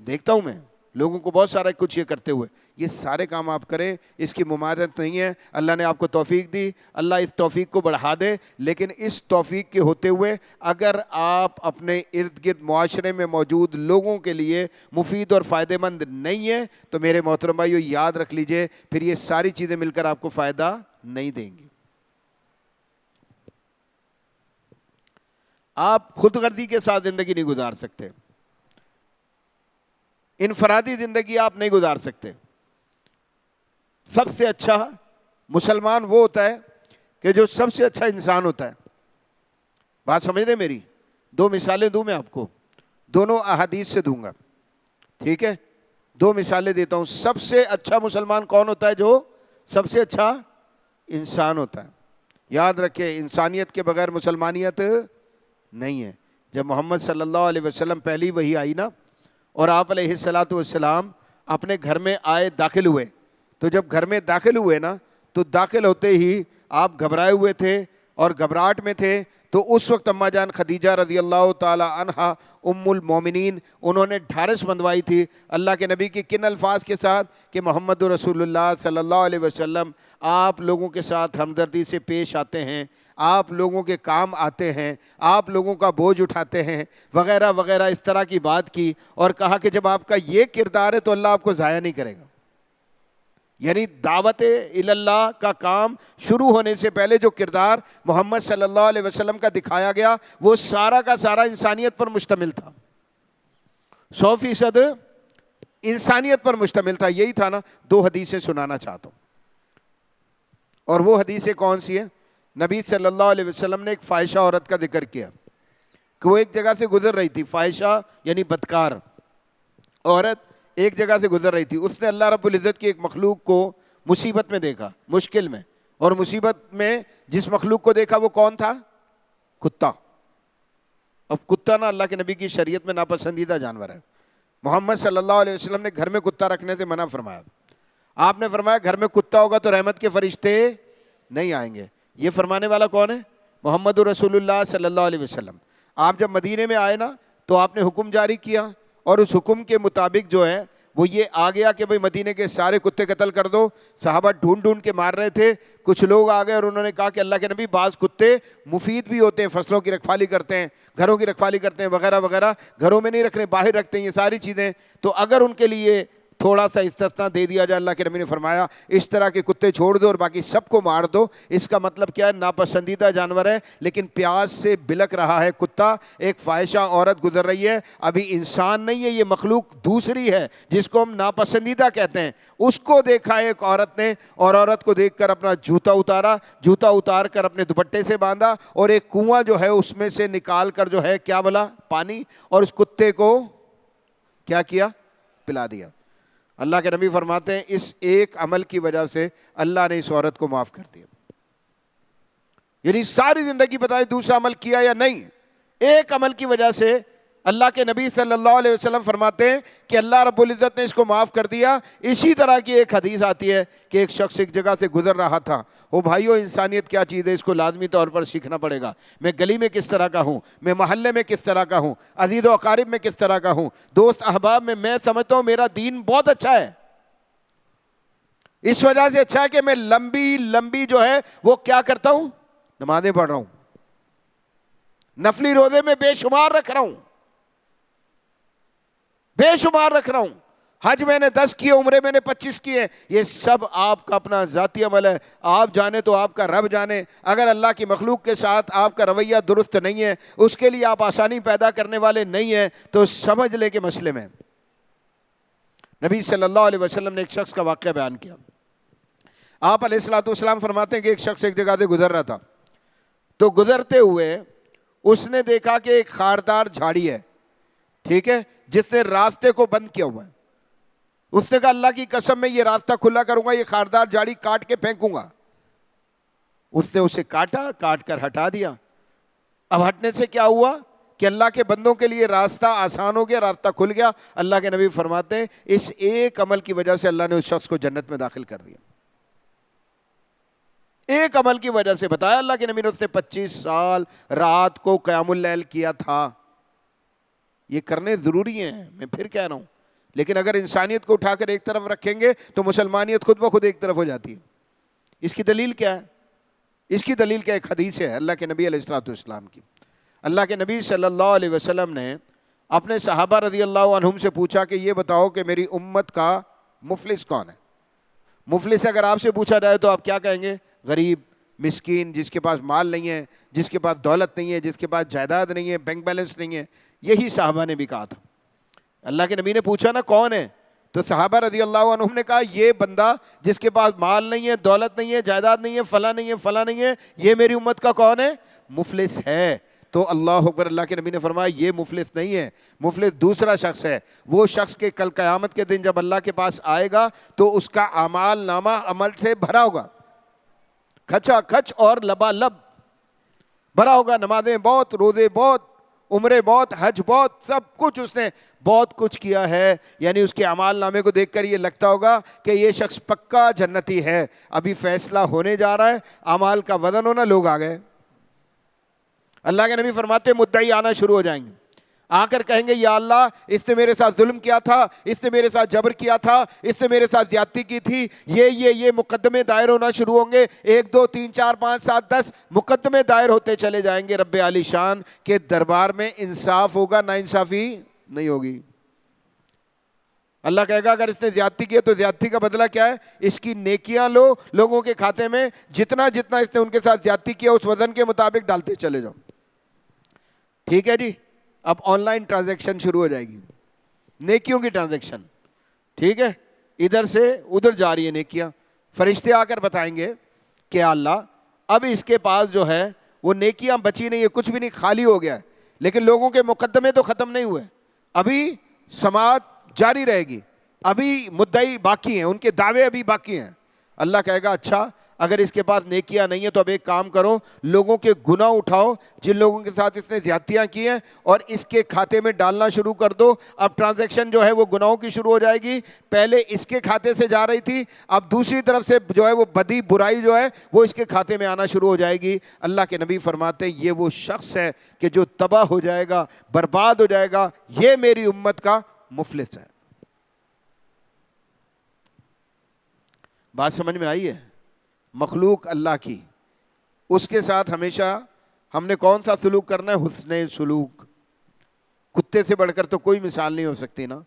دیکھتا ہوں میں لوگوں کو بہت سارا کچھ یہ کرتے ہوئے۔ یہ سارے کام آپ کریں، اس کی ممانعت نہیں ہے۔ اللہ نے آپ کو توفیق دی، اللہ اس توفیق کو بڑھا دے، لیکن اس توفیق کے ہوتے ہوئے اگر آپ اپنے ارد گرد معاشرے میں موجود لوگوں کے لیے مفید اور فائدہ مند نہیں ہیں تو میرے محترم بھائیو یاد رکھ لیجئے، پھر یہ ساری چیزیں مل کر آپ کو فائدہ نہیں دیں گی۔ آپ خود غرضی کے ساتھ زندگی نہیں گزار سکتے، انفرادی زندگی آپ نہیں گزار سکتے۔ سب سے اچھا مسلمان وہ ہوتا ہے کہ جو سب سے اچھا انسان ہوتا ہے۔ بات سمجھ رہے میری؟ دو مثالیں دوں میں آپ کو، دونوں احادیث سے دوں گا، ٹھیک ہے؟ دو مثالیں دیتا ہوں۔ سب سے اچھا مسلمان کون ہوتا ہے؟ جو سب سے اچھا انسان ہوتا ہے۔ یاد رکھیں، انسانیت کے بغیر مسلمانیت نہیں ہے۔ جب محمد صلی اللہ علیہ وسلم پہلی وحی آئی نا، اور آپ علیہ الصلاۃ والسلام اپنے گھر میں آئے، داخل ہوئے، تو جب گھر میں داخل ہوئے نا، تو داخل ہوتے ہی آپ گھبرائے ہوئے تھے اور گھبراہٹ میں تھے۔ تو اس وقت اماں جان خدیجہ رضی اللہ تعالی عنہا ام المومنین، انہوں نے ڈھارس بندھوائی تھی اللہ کے نبی کی کن الفاظ کے ساتھ کہ محمد رسول اللہ صلی اللہ علیہ وسلم آپ لوگوں کے ساتھ ہمدردی سے پیش آتے ہیں، آپ لوگوں کے کام آتے ہیں، آپ لوگوں کا بوجھ اٹھاتے ہیں، وغیرہ وغیرہ، اس طرح کی بات کی، اور کہا کہ جب آپ کا یہ کردار ہے تو اللہ آپ کو ضائع نہیں کرے گا۔ یعنی دعوت اللہ کا کام شروع ہونے سے پہلے جو کردار محمد صلی اللہ علیہ وسلم کا دکھایا گیا، وہ سارا کا سارا انسانیت پر مشتمل تھا، 100% انسانیت پر مشتمل تھا۔ یہی تھا نا۔ دو حدیثیں سنانا چاہتا ہوں، اور وہ حدیثیں کون سی ہیں؟ نبی صلی اللہ علیہ وسلم نے ایک فاحشہ عورت کا ذکر کیا کہ وہ ایک جگہ سے گزر رہی تھی۔ فاحشہ یعنی بدکار عورت ایک جگہ سے گزر رہی تھی۔ اس نے اللہ رب العزت کی ایک مخلوق کو مصیبت میں دیکھا، مشکل میں، اور مصیبت میں جس مخلوق کو دیکھا وہ کون تھا؟ کتا۔ اب کتا نا اللہ کے نبی کی شریعت میں ناپسندیدہ جانور ہے۔ محمد صلی اللہ علیہ وسلم نے گھر میں کتا رکھنے سے منع فرمایا۔ آپ نے فرمایا گھر میں کتا ہوگا تو رحمت کے فرشتے نہیں آئیں گے۔ یہ فرمانے والا کون ہے؟ محمد رسول اللہ صلی اللہ علیہ وسلم۔ آپ جب مدینے میں آئے نا، تو آپ نے حکم جاری کیا، اور اس حکم کے مطابق جو ہے وہ یہ آ گیا کہ بھئی مدینے کے سارے کتے قتل کر دو۔ صحابہ ڈھونڈ ڈھونڈ کے مار رہے تھے، کچھ لوگ آ گئے اور انہوں نے کہا کہ اللہ کے نبی بعض کتے مفید بھی ہوتے ہیں، فصلوں کی رکھوالی کرتے ہیں، گھروں کی رکھوالی کرتے ہیں، وغیرہ وغیرہ، گھروں میں نہیں رکھنے، باہر رکھتے ہیں، یہ ساری چیزیں، تو اگر ان کے لیے تھوڑا سا استثناء دے دیا جائے، اللہ کے نبی نے فرمایا اس طرح کے کتے چھوڑ دو اور باقی سب کو مار دو۔ اس کا مطلب کیا ہے؟ ناپسندیدہ جانور ہے، لیکن پیاس سے بلک رہا ہے کتا۔ ایک فاحشہ عورت گزر رہی ہے، ابھی انسان نہیں ہے، یہ مخلوق دوسری ہے جس کو ہم ناپسندیدہ کہتے ہیں۔ اس کو دیکھا ایک عورت نے، اور عورت کو دیکھ کر اپنا جوتا اتارا، جوتا اتار کر اپنے دوپٹے سے باندھا، اور ایک کنواں جو ہے اس میں سے نکال کر جو ہے کیا بولا؟ پانی، اور اس کتے کو کیا کیا؟ پلا دیا۔ اللہ کے نبی فرماتے ہیں اس ایک عمل کی وجہ سے اللہ نے اس عورت کو معاف کر دیا۔ یعنی ساری زندگی بتائے دوسرا عمل کیا یا نہیں، ایک عمل کی وجہ سے اللہ کے نبی صلی اللہ علیہ وسلم فرماتے ہیں کہ اللہ رب العزت نے اس کو معاف کر دیا۔ اسی طرح کی ایک حدیث آتی ہے کہ ایک شخص ایک جگہ سے گزر رہا تھا۔ وہ بھائیو، انسانیت کیا چیز ہے، اس کو لازمی طور پر سیکھنا پڑے گا۔ میں گلی میں کس طرح کا ہوں، میں محلے میں کس طرح کا ہوں، عزیز و اقارب میں کس طرح کا ہوں، دوست احباب میں سمجھتا ہوں میرا دین بہت اچھا ہے۔ اس وجہ سے اچھا ہے کہ میں لمبی جو ہے وہ کیا کرتا ہوں؟ نمازیں پڑھ رہا ہوں، نفلی روزے میں بے شمار رکھ رہا ہوں، بے شمار رکھ رہا ہوں، حج میں نے 10 کیے، عمرے میں نے 25 کیے۔ یہ سب آپ کا اپنا ذاتی عمل ہے، آپ جانے تو آپ کا رب جانے۔ اگر اللہ کی مخلوق کے ساتھ آپ کا رویہ درست نہیں ہے، اس کے لیے آپ آسانی پیدا کرنے والے نہیں ہیں، تو سمجھ لے کہ مسئلے میں۔ نبی صلی اللہ علیہ وسلم نے ایک شخص کا واقعہ بیان کیا۔ آپ علیہ الصلوۃ والسلام فرماتے ہیں کہ ایک شخص ایک جگہ سے گزر رہا تھا، تو گزرتے ہوئے اس نے دیکھا کہ ایک خاردار جھاڑی ہے، ٹھیک ہے، جس نے راستے کو بند کیا ہوا ہے۔ اس نے کہا اللہ کی قسم میں یہ راستہ کھلا کروں گا، یہ خاردار جھاڑی کاٹ کے پھینکوں گا۔ اس نے اسے کاٹا، کاٹ کر ہٹا دیا۔ اب ہٹنے سے کیا ہوا کہ اللہ کے بندوں کے لیے راستہ آسان ہو گیا، راستہ کھل گیا۔ اللہ کے نبی فرماتے ہیں اس ایک عمل کی وجہ سے اللہ نے اس شخص کو جنت میں داخل کر دیا۔ ایک عمل کی وجہ سے، بتایا اللہ کے نبی نے، اس نے 25 سال رات کو قیام اللیل کیا تھا۔ یہ کرنے ضروری ہیں، میں پھر کہہ رہا ہوں، لیکن اگر انسانیت کو اٹھا کر ایک طرف رکھیں گے تو مسلمانیت خود بخود ایک طرف ہو جاتی ہے۔ اس کی دلیل کیا ہے؟ اس کی دلیل کیا؟ ایک حدیث ہے اللہ کے نبی علیہ الصلوۃ والسلام کی۔ اللہ کے نبی صلی اللہ علیہ وسلم نے اپنے صحابہ رضی اللہ عنہم سے پوچھا کہ یہ بتاؤ کہ میری امت کا مفلس کون ہے؟ مفلس اگر آپ سے پوچھا جائے تو آپ کیا کہیں گے؟ غریب، مسکین جس کے پاس مال نہیں ہے، جس کے پاس دولت نہیں ہے، جس کے پاس جائیداد نہیں ہے، بینک بیلنس نہیں ہے. یہی صحابہ نے بھی کہا تھا. اللہ کے نبی نے پوچھا نا کون ہے، تو صحابہ رضی اللہ عنہم نے کہا یہ بندہ جس کے پاس مال نہیں ہے، دولت نہیں ہے، جائیداد نہیں ہے، فلاں نہیں ہے، فلاں نہیں ہے، یہ میری امت کا کون ہے؟ مفلس ہے. تو اللہ اکبر، اللہ کے نبی نے فرمایا یہ مفلس نہیں ہے، مفلس دوسرا شخص ہے. وہ شخص کے کل قیامت کے دن جب اللہ کے پاس آئے گا تو اس کا اعمال نامہ عمل سے بھرا ہوگا، کھچا کھچ اور لبالب بھرا ہوگا. نمازیں بہت، روزے بہت، عمرے بہت، حج بہت، سب کچھ اس نے بہت کچھ کیا ہے. یعنی اس کے اعمال نامے کو دیکھ کر یہ لگتا ہوگا کہ یہ شخص پکا جنتی ہے. ابھی فیصلہ ہونے جا رہا ہے، اعمال کا وزن ہونا، لوگ آ گئے. اللہ کے نبی فرماتے ہیں مدعی آنا شروع ہو جائیں گے، آ کر کہیں گے یا اللہ اس نے میرے ساتھ ظلم کیا تھا، اس نے میرے ساتھ جبر کیا تھا، اس نے میرے ساتھ زیادتی کی تھی. یہ مقدمے دائر ہونا شروع ہوں گے. 1 2 3 4 5 7 10 مقدمے دائر ہوتے چلے جائیں گے رب عالی شان کے دربار میں. انصاف ہوگا، نا انصافی نہیں ہوگی. اللہ کہے گا اگر اس نے زیادتی کی ہے تو زیادتی کا بدلہ کیا ہے؟ اس کی نیکیاں لو، لوگوں کے کھاتے میں جتنا جتنا اس نے ان کے ساتھ زیادتی کیا اس وزن کے مطابق ڈالتے چلے جاؤ. ٹھیک ہے جی. اب آن لائن ٹرانزیکشن شروع ہو جائے گی، نیکیوں کی ٹرانزیکشن. ٹھیک ہے، ادھر سے ادھر جا رہی ہے نیکیاں. فرشتے آ کر بتائیں گے کہ اللہ اب اس کے پاس جو ہے وہ نیکیاں بچی نہیں ہے، کچھ بھی نہیں، خالی ہو گیا ہے. لیکن لوگوں کے مقدمے تو ختم نہیں ہوئے، ابھی سماعت جاری رہے گی، ابھی مدعی باقی ہیں، ان کے دعوے ابھی باقی ہیں. اللہ کہے گا اچھا اگر اس کے پاس نیکیاں نہیں ہیں تو اب ایک کام کرو، لوگوں کے گناہ اٹھاؤ جن لوگوں کے ساتھ اس نے زیادتیاں کی ہیں اور اس کے کھاتے میں ڈالنا شروع کر دو. اب ٹرانزیکشن جو ہے وہ گناہوں کی شروع ہو جائے گی. پہلے اس کے کھاتے سے جا رہی تھی، اب دوسری طرف سے جو ہے وہ بدی برائی جو ہے وہ اس کے کھاتے میں آنا شروع ہو جائے گی. اللہ کے نبی فرماتے ہیں یہ وہ شخص ہے کہ جو تباہ ہو جائے گا، برباد ہو جائے گا، یہ میری امت کا مفلس ہے. بات سمجھ میں آئی ہے؟ مخلوق اللہ کی، اس کے ساتھ ہمیشہ ہم نے کون سا سلوک کرنا ہے؟ حسن سلوک. کتے سے بڑھ کر تو کوئی مثال نہیں ہو سکتی نا.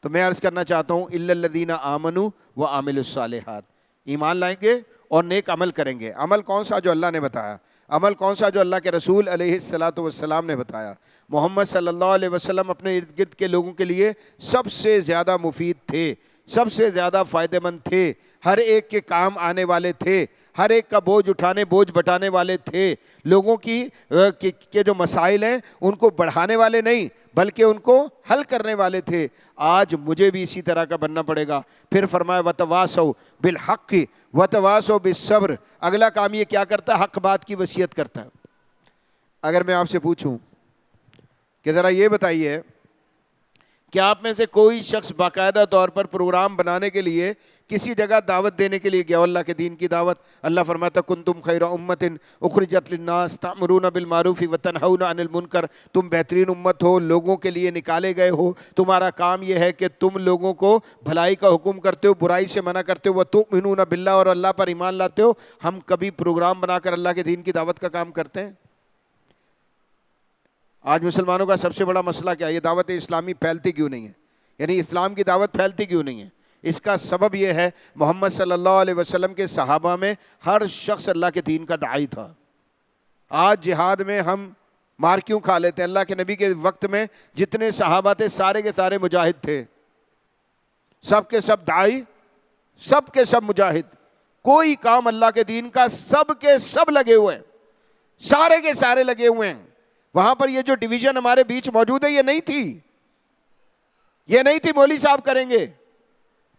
تو میں عرض کرنا چاہتا ہوں الا الذین آمنوا وعملوا الصالحات، ایمان لائیں گے اور نیک عمل کریں گے. عمل کون سا؟ جو اللہ نے بتایا. عمل کون سا؟ جو اللہ کے رسول علیہ الصلاۃ والسلام نے بتایا. محمد صلی اللہ علیہ وسلم اپنے ارد گرد کے لوگوں کے لیے سب سے زیادہ مفید تھے، سب سے زیادہ فائدہ مند تھے، ہر ایک کے کام آنے والے تھے، ہر ایک کا بوجھ اٹھانے، بوجھ بٹانے والے تھے. لوگوں کی کے جو مسائل ہیں ان کو بڑھانے والے نہیں بلکہ ان کو حل کرنے والے تھے. آج مجھے بھی اسی طرح کا بننا پڑے گا. پھر فرمایا وتواصوا بالحق وتواصوا بالصبر. اگلا کام یہ کیا کرتا ہے؟ حق بات کی وصیت کرتا ہے. اگر میں آپ سے پوچھوں کہ ذرا یہ بتائیے کہ آپ میں سے کوئی شخص باقاعدہ طور پر پروگرام بنانے کے لیے کسی جگہ دعوت دینے کے لیے گیا، اللہ کے دین کی دعوت. اللہ فرماتا کنتم خیر امت اخرجت للناس تأمرون بالمعروف وتنہون عن المنکر. تم بہترین امت ہو، لوگوں کے لیے نکالے گئے ہو. تمہارا کام یہ ہے کہ تم لوگوں کو بھلائی کا حکم کرتے ہو، برائی سے منع کرتے ہو. وتؤمنون باللہ، اور اللہ پر ایمان لاتے ہو. ہم کبھی پروگرام بنا کر اللہ کے دین کی دعوت کا کام کرتے ہیں؟ آج مسلمانوں کا سب سے بڑا مسئلہ کیا ہے؟ یہ دعوت اسلامی پھیلتی کیوں نہیں ہے؟ یعنی اسلام کی دعوت پھیلتی کیوں نہیں ہے؟ اس کا سبب یہ ہے محمد صلی اللہ علیہ وسلم کے صحابہ میں ہر شخص اللہ کے دین کا داعی تھا. آج جہاد میں ہم مار کیوں کھا لیتے ہیں؟ اللہ کے نبی کے وقت میں جتنے صحابہ تھے سارے کے سارے مجاہد تھے، سب کے سب داعی، سب کے سب مجاہد. کوئی کام اللہ کے دین کا سب کے سب لگے ہوئے ہیں، سارے کے سارے لگے ہوئے ہیں. وہاں پر یہ جو ڈویژن ہمارے بیچ موجود ہے یہ نہیں تھی، یہ نہیں تھی مولوی صاحب کریں گے،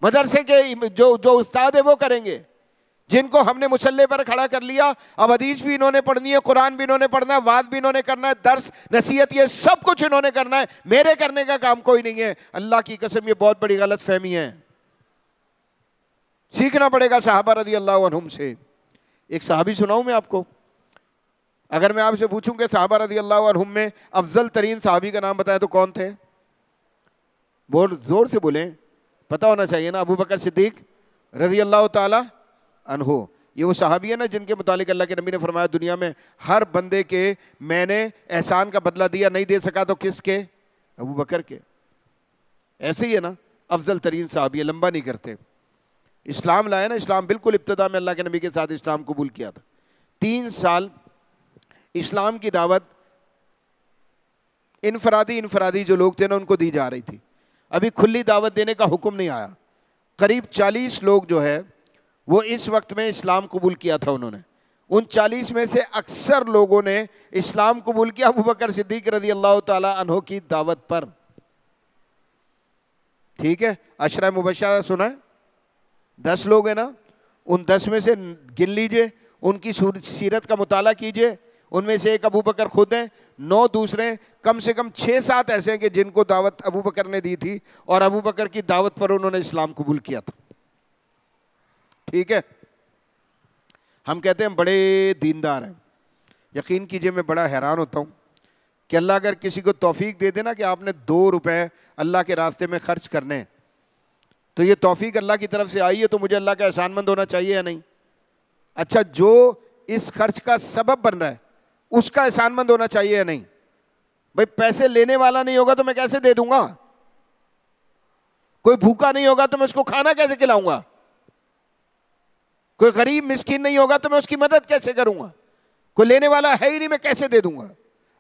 مدرسے کے جو استاد ہیں وہ کریں گے، جن کو ہم نے مسلح پر کھڑا کر لیا. اب حدیث بھی انہوں نے پڑھنی ہے، قرآن بھی انہوں نے پڑھنا ہے، وعظ بھی انہوں نے کرنا ہے، درس نصیحت یہ سب کچھ انہوں نے کرنا ہے. میرے کرنے کا کام کوئی نہیں ہے. اللہ کی قسم یہ بہت بڑی غلط فہمی ہے. سیکھنا پڑے گا صحابہ رضی اللہ عنہم سے. ایک صحابی سناؤں میں آپ کو؟ اگر میں آپ سے پوچھوں کہ صحابہ رضی اللہ عنہم میں افضل ترین صحابی کا نام بتائیں تو کون تھے؟ بہت زور سے بولیں، پتہ ہونا چاہیے نا. ابو بکر صدیق رضی اللہ تعالی عنہ، یہ وہ صحابی ہے نا جن کے متعلق اللہ کے نبی نے فرمایا دنیا میں ہر بندے کے میں نے احسان کا بدلہ دیا، نہیں دے سکا تو کس کے؟ ابو بکر کے. ایسے ہی ہے نا، افضل ترین صحابی ہے، لمبا نہیں کرتے. اسلام لائے نا، اسلام بالکل ابتدا میں اللہ کے نبی کے ساتھ اسلام قبول کیا تھا. 3 سال اسلام کی دعوت انفرادی جو لوگ تھے نا ان کو دی جا رہی تھی. ابھی کھلی دعوت دینے کا حکم نہیں آیا. قریب 40 لوگ جو ہے وہ اس وقت میں اسلام قبول کیا تھا انہوں نے. ان 40 میں سے اکثر لوگوں نے اسلام قبول کیا ابوبکر صدیق رضی اللہ تعالی عنہ کی دعوت پر. ٹھیک ہے, عشرہ مبشرہ سنا ہے, 10 لوگ ہیں نا, ان 10 میں سے گن لیجئے, ان کی سیرت کا مطالعہ کیجئے. ان میں سے ایک ابوبکر خود ہیں, 9 دوسرے, کم سے کم 6-7 ایسے ہیں کہ جن کو دعوت ابوبکر نے دی تھی اور ابوبکر کی دعوت پر انہوں نے اسلام قبول کیا تھا. ٹھیک ہے, ہم کہتے ہیں بڑے دیندار ہیں. یقین کیجئے میں بڑا حیران ہوتا ہوں کہ اللہ اگر کسی کو توفیق دے دے نا کہ آپ نے 2 روپے اللہ کے راستے میں خرچ کرنے ہیں, تو یہ توفیق اللہ کی طرف سے آئی ہے, تو مجھے اللہ کا احسان مند ہونا چاہیے یا نہیں؟ اچھا, جو اس خرچ کا سبب بن رہا ہے اس کا احسان مند ہونا چاہیے یا نہیں؟ بھئی پیسے لینے والا نہیں ہوگا تو میں کیسے دے دوں گا؟ کوئی بھوکا نہیں ہوگا تو میں اس کو کھانا کیسے کھلاؤں گا؟ کوئی غریب مسکین نہیں ہوگا تو میں اس کی مدد کیسے کروں گا؟ کوئی لینے والا ہے ہی نہیں, میں کیسے دے دوں گا؟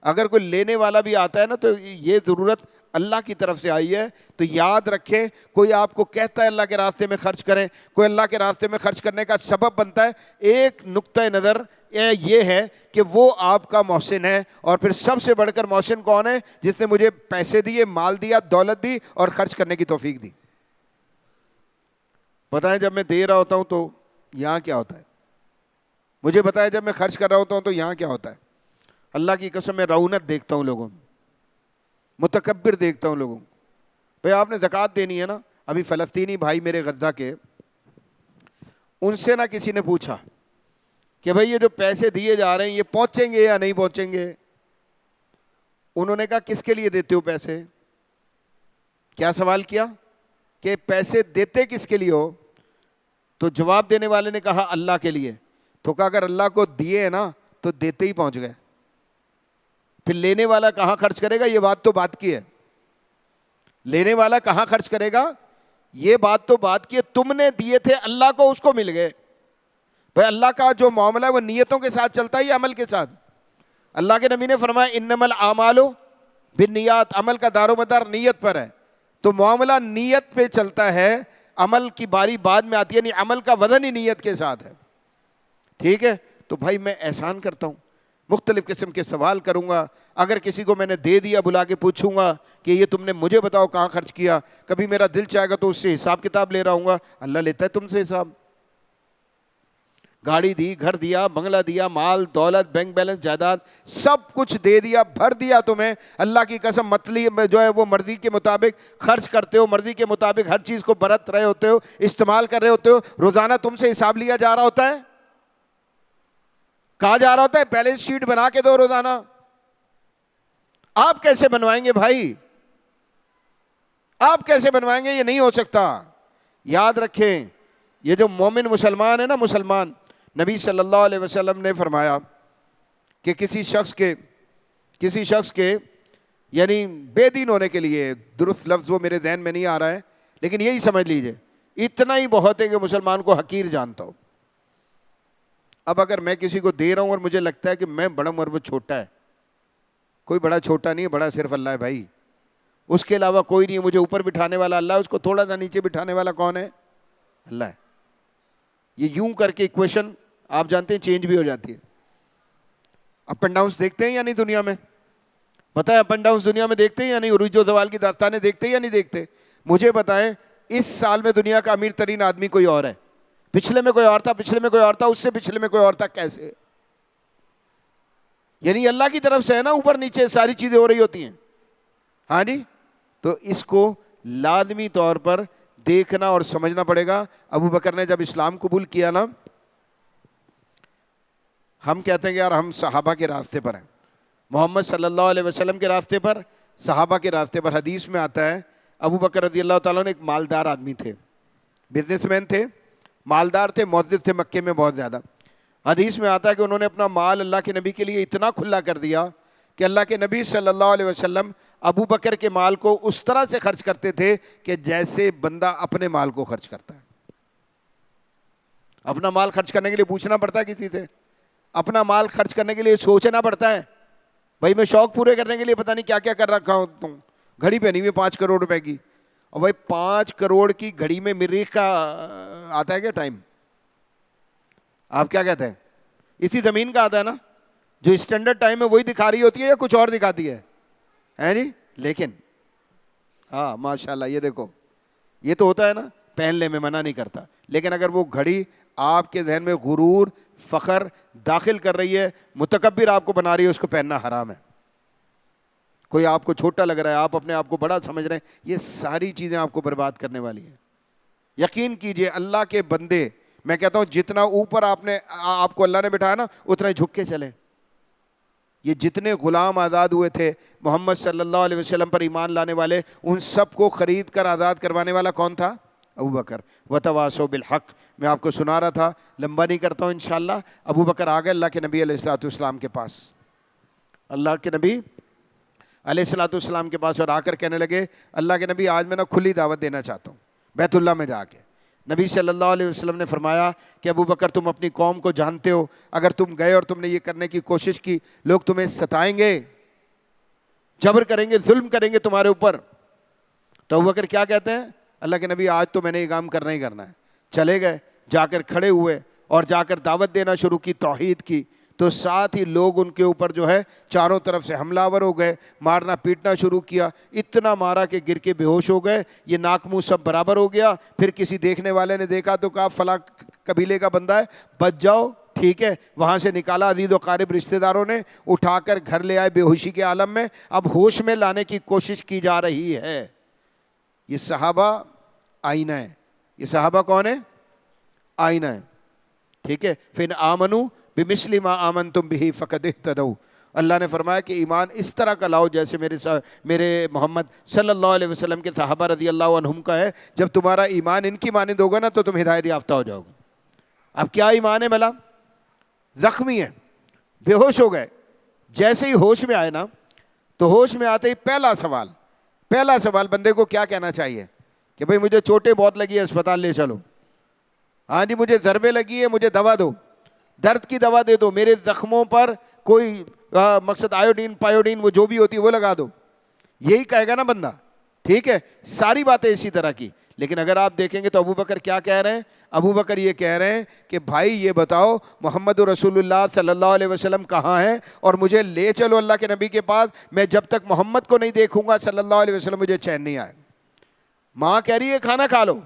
اگر کوئی لینے والا بھی آتا ہے نا تو یہ ضرورت اللہ کی طرف سے آئی ہے. تو یاد رکھیں, کوئی آپ کو کہتا ہے اللہ کے راستے میں خرچ کریں, کوئی اللہ کے راستے میں خرچ کرنے کا سبب بنتا ہے, ایک نقطہ نظر یہ ہے کہ وہ آپ کا محسن ہے. اور پھر سب سے بڑھ کر محسن کون ہے؟ جس نے مجھے پیسے دیے, مال دیا, دولت دی اور خرچ کرنے کی توفیق دی. بتائیں جب میں دے رہا ہوتا ہوں تو یہاں کیا ہوتا ہے؟ مجھے بتائیں جب میں خرچ کر رہا ہوتا ہوں تو یہاں کیا ہوتا ہے؟ اللہ کی قسم میں رعونت دیکھتا ہوں لوگوں میں, متکبر دیکھتا ہوں لوگوں کو. بھئی آپ نے زکوٰۃ دینی ہے نا. ابھی فلسطینی بھائی میرے غزہ کے, ان سے نہ کسی نے پوچھا کہ بھئی یہ جو پیسے دیے جا رہے ہیں یہ پہنچیں گے یا نہیں پہنچیں گے؟ انہوں نے کہا کس کے لیے دیتے ہو پیسے؟ کیا سوال کیا کہ پیسے دیتے کس کے لیے ہو؟ تو جواب دینے والے نے کہا اللہ کے لیے. تو کہا اگر اللہ کو دیے نا تو دیتے ہی پہنچ گئے. پھر لینے والا کہاں خرچ کرے گا؟ یہ بات تو بات کی ہے. لینے والا کہاں خرچ کرے گا؟ یہ بات تو بات کی ہے. تم نے دیے تھے اللہ کو, اس کو مل گئے. بھائی اللہ کا جو معاملہ ہے وہ نیتوں کے ساتھ چلتا ہے یا عمل کے ساتھ؟ اللہ کے نبی نے فرمایا انما الاعمال بالنیات, عمل کا دار و مدار نیت پر ہے. تو معاملہ نیت پہ چلتا ہے, عمل کی باری بعد میں آتی ہے, یعنی عمل کا وزن ہی نیت کے ساتھ ہے. ٹھیک ہے, تو بھائی میں احسان کرتا ہوں, مختلف قسم کے سوال کروں گا. اگر کسی کو میں نے دے دیا بلا کے پوچھوں گا کہ یہ تم نے مجھے بتاؤ کہاں خرچ کیا, کبھی میرا دل چاہے گا تو اس سے حساب کتاب لے رہا ہوں گا. اللہ لیتا ہے تم سے حساب. گاڑی دی, گھر دیا, بنگلہ دیا, مال دولت, بینک بیلنس, جائیداد, سب کچھ دے دیا, بھر دیا تمہیں. اللہ کی قسم مطلب جو ہے وہ مرضی کے مطابق خرچ کرتے ہو, مرضی کے مطابق ہر چیز کو برت رہے ہوتے ہو, استعمال کر رہے ہوتے ہو. روزانہ تم سے حساب لیا جا رہا ہوتا ہے, کہا جا رہا ہوتا ہے بیلنس شیٹ بنا کے دو روزانہ. آپ کیسے بنوائیں گے بھائی؟ آپ کیسے بنوائیں گے؟ یہ نہیں ہو سکتا. یاد رکھیں, یہ جو مومن مسلمان ہے نا, مسلمان, نبی صلی اللہ علیہ وسلم نے فرمایا کہ کسی شخص کے یعنی بے دین ہونے کے لیے, درست لفظ وہ میرے ذہن میں نہیں آ رہا ہے لیکن یہی سمجھ لیجئے, اتنا ہی بہت ہے کہ مسلمان کو حقیر جانتا ہو. اب اگر میں کسی کو دے رہا ہوں اور مجھے لگتا ہے کہ میں بڑا وہ چھوٹا ہے, کوئی بڑا چھوٹا نہیں ہے, بڑا صرف اللہ ہے بھائی, اس کے علاوہ کوئی نہیں ہے. مجھے اوپر بٹھانے والا اللہ ہے, اس کو تھوڑا سا نیچے بٹھانے والا کون ہے؟ اللہ ہے. یہ یوں کر کے ایکویشن آپ جانتے ہیں چینج بھی ہو جاتی ہے. اپ اینڈ ڈاؤنس دیکھتے ہیں یا نہیں دنیا میں؟ بتائیں اپ اینڈ ڈاؤنس دنیا میں دیکھتے ہیں یا نہیں؟ عروج و زوال کی داستانیں دیکھتے ہیں یا نہیں دیکھتے؟ مجھے بتائیں اس سال میں دنیا کا امیر ترین آدمی کوئی اور ہے؟ پچھلے میں کوئی اور تھا, پچھلے میں کوئی اور تھا, اس سے پچھلے میں کوئی اور تھا. کیسے؟ یعنی اللہ کی طرف سے ہے نا, اوپر نیچے ساری چیزیں ہو رہی ہوتی ہیں. ہاں جی, تو اس کو لازمی طور پر دیکھنا اور سمجھنا پڑے گا. ابو بکر نے جب اسلام قبول کیا نا, ہم کہتے ہیں کہ یار ہم صحابہ کے راستے پر ہیں, محمد صلی اللہ علیہ وسلم کے راستے پر, صحابہ کے راستے پر. حدیث میں آتا ہے ابو بکر رضی اللہ تعالیٰ نے ایک مالدار آدمی تھے, بزنس مین تھے, مالدار تھے, معزز تھے مکے میں بہت زیادہ. حدیث میں آتا ہے کہ انہوں نے اپنا مال اللہ کے نبی کے لیے اتنا کھلا کر دیا کہ اللہ کے نبی صلی اللہ علیہ وسلم ابو بکر کے مال کو اس طرح سے خرچ کرتے تھے کہ جیسے بندہ اپنے مال کو خرچ کرتا ہے. اپنا مال خرچ کرنے کے لیے پوچھنا پڑتا ہے کسی سے؟ اپنا مال خرچ کرنے کے لیے سوچنا پڑتا ہے. بھائی میں شوق پورے کرنے کے لیے پتہ نہیں کیا کیا کر رکھا ہوں. تم گھڑی پہنی ہوئی 5 کروڑ روپے کی, اور بھائی 5 کروڑ کی گھڑی میں مریخ کا آتا ہے کیا ٹائم؟ آپ کیا کہتے ہیں؟ اسی زمین کا آتا ہے نا, جو اسٹینڈرڈ ٹائم ہے وہی دکھا رہی ہوتی ہے یا کچھ اور دکھاتی ہے جی. لیکن ہاں ماشاءاللہ یہ دیکھو, یہ تو ہوتا ہے نا, پہن لے میں منع نہیں کرتا, لیکن اگر وہ گھڑی آپ کے ذہن میں غرور فخر داخل کر رہی ہے, متکبر آپ کو بنا رہی ہے, اس کو پہننا حرام ہے. کوئی آپ کو چھوٹا لگ رہا ہے, آپ اپنے آپ کو بڑا سمجھ رہے ہیں, یہ ساری چیزیں آپ کو برباد کرنے والی ہیں. یقین کیجئے اللہ کے بندے, میں کہتا ہوں جتنا اوپر آپ کو اللہ نے بٹھایا نا, اتنا ہی جھک کے چلیں. یہ جتنے غلام آزاد ہوئے تھے محمد صلی اللہ علیہ وسلم پر ایمان لانے والے, ان سب کو خرید کر آزاد کروانے والا کون تھا؟ ابو بکر. وتواصوا بالحق. میں آپ کو سنا رہا تھا, لمبا نہیں کرتا ہوں انشاءاللہ. ابو بکر آ گئے اللہ کے نبی علیہ الصلوۃ والسلام کے پاس, اللہ کے نبی علیہ الصلوۃ والسلام کے پاس, اور آ کر کہنے لگے اللہ کے نبی آج میں نا کھلی دعوت دینا چاہتا ہوں بیت اللہ میں جا کے. نبی صلی اللہ علیہ وسلم نے فرمایا کہ ابو بکر تم اپنی قوم کو جانتے ہو, اگر تم گئے اور تم نے یہ کرنے کی کوشش کی, لوگ تمہیں ستائیں گے, جبر کریں گے, ظلم کریں گے تمہارے اوپر. تو ابو بکر کیا کہتے ہیں؟ اللہ کے نبی آج تو میں نے یہ کام کرنا ہی کرنا ہے. چلے گئے, جا کر کھڑے ہوئے اور جا کر دعوت دینا شروع کی توحید کی. تو ساتھ ہی لوگ ان کے اوپر جو ہے چاروں طرف سے حملہ آور ہو گئے, مارنا پیٹنا شروع کیا. اتنا مارا کہ گر کے بے ہوش ہو گئے. یہ ناک منہ سب برابر ہو گیا. پھر کسی دیکھنے والے نے دیکھا تو کہا فلاں قبیلے کا بندہ ہے, بچ جاؤ. ٹھیک ہے, وہاں سے نکالا عزیز و قارب رشتہ داروں نے, اٹھا کر گھر لے آئے بے ہوشی کے عالم میں. اب ہوش میں لانے کی کوشش کی جا رہی ہے. یہ صحابہ آئینہ ہے. یہ صحابہ کون ہے؟ آئینہ ہے. ٹھیک ہے, فِإِنْ آمَنُوا بِمِثْلِ مَا آمَنْتُمْ بِهِ فَقَدِ اهْتَدَوْا. اللہ نے فرمایا کہ ایمان اس طرح کا لاؤ جیسے میرے محمد صلی اللہ علیہ وسلم کے صحابہ رضی اللہ عنہم کا ہے. جب تمہارا ایمان ان کی مانند ہوگا نا تو تم ہدایت یافتہ ہو جاؤ گے. اب کیا ایمان ہے بھلا؟ زخمی ہے, بے ہوش ہو گئے. جیسے ہی ہوش میں آئے نا, تو ہوش میں آتے ہی پہلا سوال بندے کو کیا کہنا چاہیے کہ بھئی مجھے چوٹیں بہت لگی ہے, اسپتال لے چلو. ہاں جی, مجھے ضربیں لگی ہے, مجھے دوا دو, درد کی دوا دے دو, میرے زخموں پر کوئی مقصد آیوڈین پایوڈین وہ جو بھی ہوتی ہے وہ لگا دو. یہی کہے گا نا بندہ. ٹھیک ہے, ساری باتیں اسی طرح کی. لیکن اگر آپ دیکھیں گے تو ابو بکر کیا کہہ رہے ہیں؟ ابو بکر یہ کہہ رہے ہیں کہ بھائی یہ بتاؤ محمد رسول اللہ صلی اللہ علیہ وسلم کہاں ہیں, اور مجھے لے چلو اللہ کے نبی کے پاس. میں جب تک محمد کو نہیں دیکھوں گا صلی اللہ علیہ وسلم مجھے چین نہیں آئے. ماں کہہ رہی ہے کھانا کھا لو,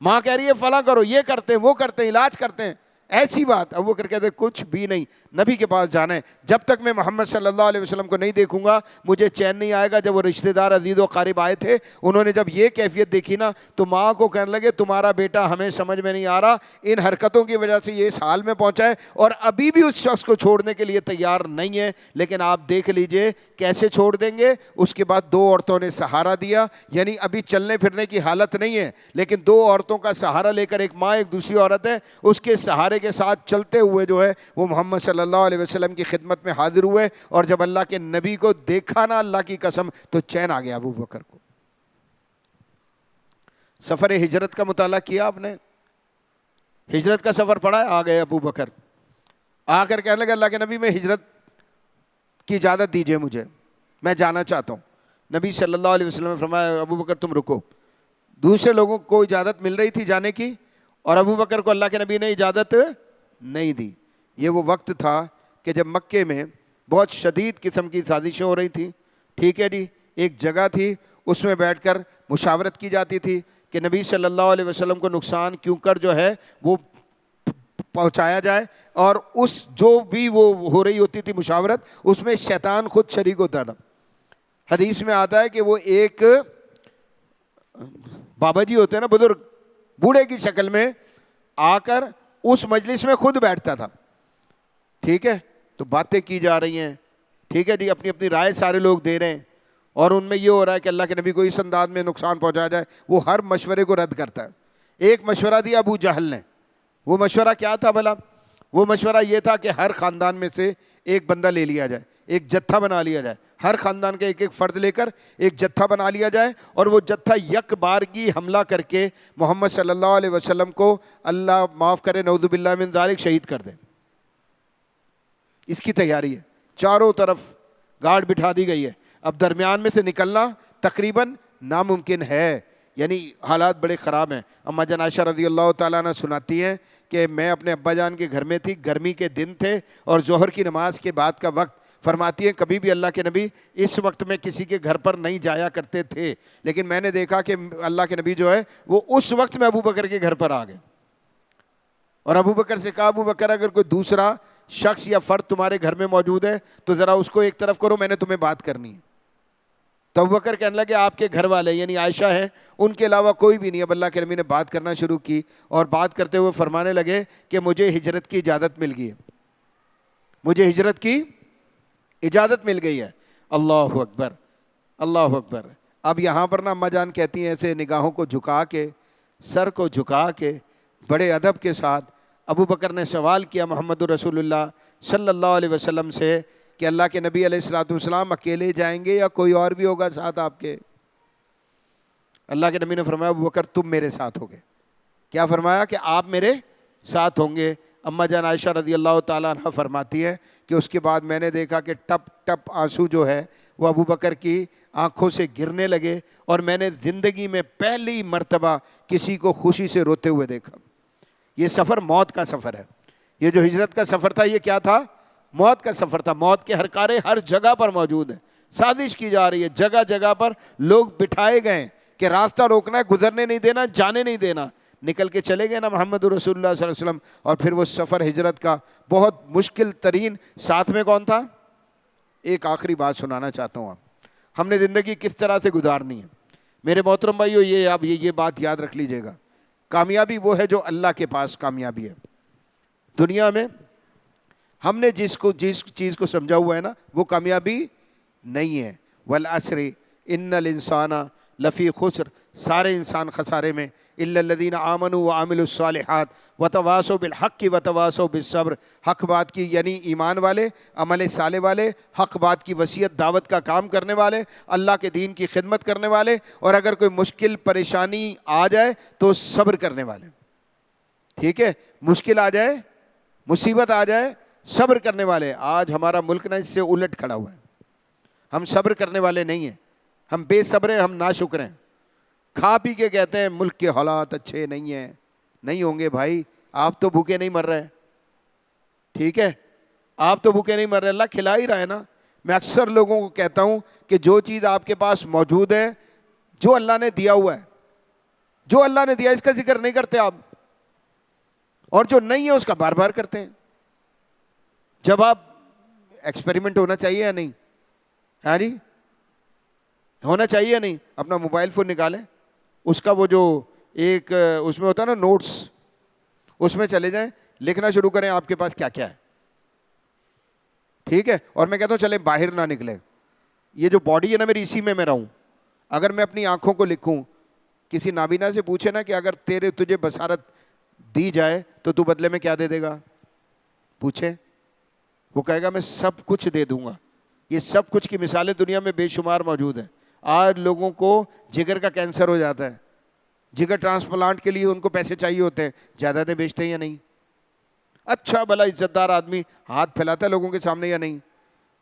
ماں کہہ رہی ہے فلاں کرو, یہ کرتے ہیں وہ کرتے ہیں, علاج کرتے ہیں. ایسی بات. ابو بکر کہتے کچھ بھی نہیں, نبی کے پاس جانا ہے. جب تک میں محمد صلی اللہ علیہ وسلم کو نہیں دیکھوں گا مجھے چین نہیں آئے گا. جب وہ رشتہ دار عزیز و قارب آئے تھے, انہوں نے جب یہ کیفیت دیکھی نا, تو ماں کو کہنے لگے تمہارا بیٹا ہمیں سمجھ میں نہیں آ رہا, ان حرکتوں کی وجہ سے یہ اس حال میں پہنچا ہے, اور ابھی بھی اس شخص کو چھوڑنے کے لیے تیار نہیں ہے. لیکن آپ دیکھ لیجئے کیسے چھوڑ دیں گے. اس کے بعد 2 عورتوں نے سہارا دیا, یعنی ابھی چلنے پھرنے کی حالت نہیں ہے, لیکن 2 عورتوں کا سہارا لے کر, ایک ماں ایک دوسری عورت ہے, اس کے سہارے کے ساتھ چلتے ہوئے جو ہے وہ محمد صلی اللہ علیہ وسلم کی خدمت میں حاضر ہوئے. اور جب اللہ کے نبی کو دیکھا نا, اللہ کی قسم, تو چین آ گیا ابو بکر کو. سفر ہجرت کا مطالعہ کیا آپ نے؟ ہجرت کا سفر پڑھا ہے؟ آ گئے ابو بکر, آ کر کہنے لگے اللہ کے نبی میں ہجرت کی اجازت دیجئے, مجھے میں جانا چاہتا ہوں. نبی صلی اللہ علیہ وسلم نے فرمایا ابو بکر تم رکو. دوسرے لوگوں کو اجازت مل رہی تھی جانے کی, اور ابو بکر کو اللہ کے نبی نے اجازت نہیں دی. یہ وہ وقت تھا کہ جب مکے میں بہت شدید قسم کی سازشیں ہو رہی تھیں. ٹھیک ہے جی, ایک جگہ تھی, اس میں بیٹھ کر مشاورت کی جاتی تھی کہ نبی صلی اللہ علیہ وسلم کو نقصان کیوں کر جو ہے وہ پہنچایا جائے. اور اس جو بھی وہ ہو رہی ہوتی تھی مشاورت, اس میں شیطان خود شریک ہوتا تھا. حدیث میں آتا ہے کہ وہ ایک بابا جی ہوتے ہیں نا, بزرگ, بوڑھے کی شکل میں آ کر اس مجلس میں خود بیٹھتا تھا. ٹھیک ہے, تو باتیں کی جا رہی ہیں. ٹھیک ہے جی, اپنی اپنی رائے سارے لوگ دے رہے ہیں, اور ان میں یہ ہو رہا ہے کہ اللہ کے نبی کو اس انداز میں نقصان پہنچایا جائے. وہ ہر مشورے کو رد کرتا ہے. ایک مشورہ دیا ابو جہل نے. وہ مشورہ کیا تھا بھلا؟ وہ مشورہ یہ تھا کہ ہر خاندان میں سے ایک بندہ لے لیا جائے, ایک جتھا بنا لیا جائے. ہر خاندان کے ایک ایک فرد لے کر ایک جتھا بنا لیا جائے, اور وہ جتھا یک بارگی حملہ کر کے محمد صلی اللہ علیہ وسلم کو اللہ معاف کرے نعوذ باللہ من ذالک شہید کر دے. اس کی تیاری ہے، چاروں طرف گارڈ بٹھا دی گئی ہے، اب درمیان میں سے نکلنا تقریباً ناممکن ہے، یعنی حالات بڑے خراب ہیں۔ اما جان عائشہ رضی اللہ تعالیٰ عنہ سناتی ہیں کہ میں اپنے ابا جان کے گھر میں تھی، گرمی کے دن تھے اور ظہر کی نماز کے بعد کا وقت، فرماتی ہیں کبھی بھی اللہ کے نبی اس وقت میں کسی کے گھر پر نہیں جایا کرتے تھے، لیکن میں نے دیکھا کہ اللہ کے نبی جو ہے وہ اس وقت میں ابو بکر کے گھر پر آ گئے، اور ابو بکر سے کہا ابو بکر اگر کوئی دوسرا شخص یا فرد تمہارے گھر میں موجود ہے تو ذرا اس کو ایک طرف کرو، میں نے تمہیں بات کرنی ہے۔ تو ابو بکر کہنے لگے آپ کے گھر والے یعنی عائشہ ہیں، ان کے علاوہ کوئی بھی نہیں۔ اب اللہ کے نبی نے بات کرنا شروع کی اور بات کرتے ہوئے فرمانے لگے کہ مجھے ہجرت کی اجازت مل گئی ہے، مجھے ہجرت کی اجازت مل گئی ہے۔ اللہ اکبر، اللہ اکبر۔ اب یہاں پر نا اماں جان کہتی ہیں ایسے نگاہوں کو جھکا کے، سر کو جھکا کے، بڑے ادب کے ساتھ ابو بکر نے سوال کیا محمد رسول اللہ صلی اللہ علیہ وسلم سے کہ اللہ کے نبی علیہ الصلوۃ والسلام اکیلے جائیں گے یا کوئی اور بھی ہوگا ساتھ آپ کے؟ اللہ کے نبی نے فرمایا ابو بکر تم میرے ساتھ ہوگے۔ کیا فرمایا؟ کہ آپ میرے ساتھ ہوں گے۔ اما جان عائشہ رضی اللہ تعالیٰ عنہ فرماتی ہے کہ اس کے بعد میں نے دیکھا کہ ٹپ ٹپ آنسو جو ہے وہ ابو بکر کی آنکھوں سے گرنے لگے، اور میں نے زندگی میں پہلی مرتبہ کسی کو خوشی سے روتے ہوئے دیکھا۔ یہ سفر موت کا سفر ہے، یہ جو ہجرت کا سفر تھا یہ کیا تھا؟ موت کا سفر تھا۔ موت کے ہرکارے ہر جگہ پر موجود ہیں، سازش کی جا رہی ہے، جگہ جگہ پر لوگ بٹھائے گئے کہ راستہ روکنا ہے، گزرنے نہیں دینا، جانے نہیں دینا۔ نکل کے چلے گئے نا محمد رسول اللہ صلی اللہ علیہ وسلم، اور پھر وہ سفر ہجرت کا بہت مشکل ترین، ساتھ میں کون تھا؟ ایک آخری بات سنانا چاہتا ہوں، آپ ہم نے زندگی کس طرح سے گزارنی ہے میرے محترم بھائیو، یہ بات یاد رکھ لیجئے گا۔ کامیابی وہ ہے جو اللہ کے پاس کامیابی ہے۔ دنیا میں ہم نے جس چیز کو سمجھا ہوا ہے نا وہ کامیابی نہیں ہے۔ والعصر ان الانسان لفی خسر، سارے انسان خسارے میں، الا الذین آمنوا وعملوا الصالحات وتواصوا بالحق وتواصوا بالصبر، حق بات کی یعنی ایمان والے، عمل صالح والے، حق بات کی وصیت دعوت کا کام کرنے والے، اللہ کے دین کی خدمت کرنے والے، اور اگر کوئی مشکل پریشانی آ جائے تو صبر کرنے والے۔ ٹھیک ہے، مشکل آ جائے، مصیبت آ جائے، صبر کرنے والے۔ آج ہمارا ملک نا اس سے الٹ کھڑا ہوا ہے، ہم صبر کرنے والے نہیں ہیں، ہم بے صبر ہیں، ہم ناشکر ہیں، کھا پی کے کہتے ہیں ملک کے حالات اچھے نہیں ہیں۔ نہیں ہوں گے بھائی، آپ تو بھوکے نہیں مر رہے، ٹھیک ہے، آپ تو بھوکے نہیں مر رہے، اللہ کھلا ہی رہا ہے نا۔ میں اکثر لوگوں کو کہتا ہوں کہ جو چیز آپ کے پاس موجود ہے، جو اللہ نے دیا ہوا ہے، جو اللہ نے دیا اس کا ذکر نہیں کرتے آپ، اور جو نہیں ہے اس کا بار بار کرتے ہیں۔ جب آپ ایکسپیریمنٹ ہونا چاہیے یا نہیں؟ ہاں جی، ہونا چاہیے یا نہیں؟ اپنا موبائل فون نکالیں، اس کا وہ جو ایک اس میں ہوتا ہے نا نوٹس، اس میں چلے جائیں، لکھنا شروع کریں آپ کے پاس کیا کیا ہے، ٹھیک ہے۔ اور میں کہتا ہوں چلے باہر نہ نکلے، یہ جو باڈی ہے نا میری، اسی میں رہوں۔ اگر میں اپنی آنکھوں کو لکھوں، کسی نابینا سے پوچھے نا کہ اگر تجھے بصارت دی جائے تو تو بدلے میں کیا دے دے گا، پوچھے، وہ کہے گا میں سب کچھ دے دوں گا۔ یہ سب کچھ کی مثالیں دنیا میں بے شمار موجود ہیں۔ آج لوگوں کو جگر کا کینسر ہو جاتا ہے، جگر ٹرانسپلانٹ کے لیے ان کو پیسے چاہیے ہوتے ہیں، جائیدادیں بیچتے ہیں یا نہیں؟ اچھا بھلا عزت دار آدمی ہاتھ پھیلاتا ہے لوگوں کے سامنے یا نہیں؟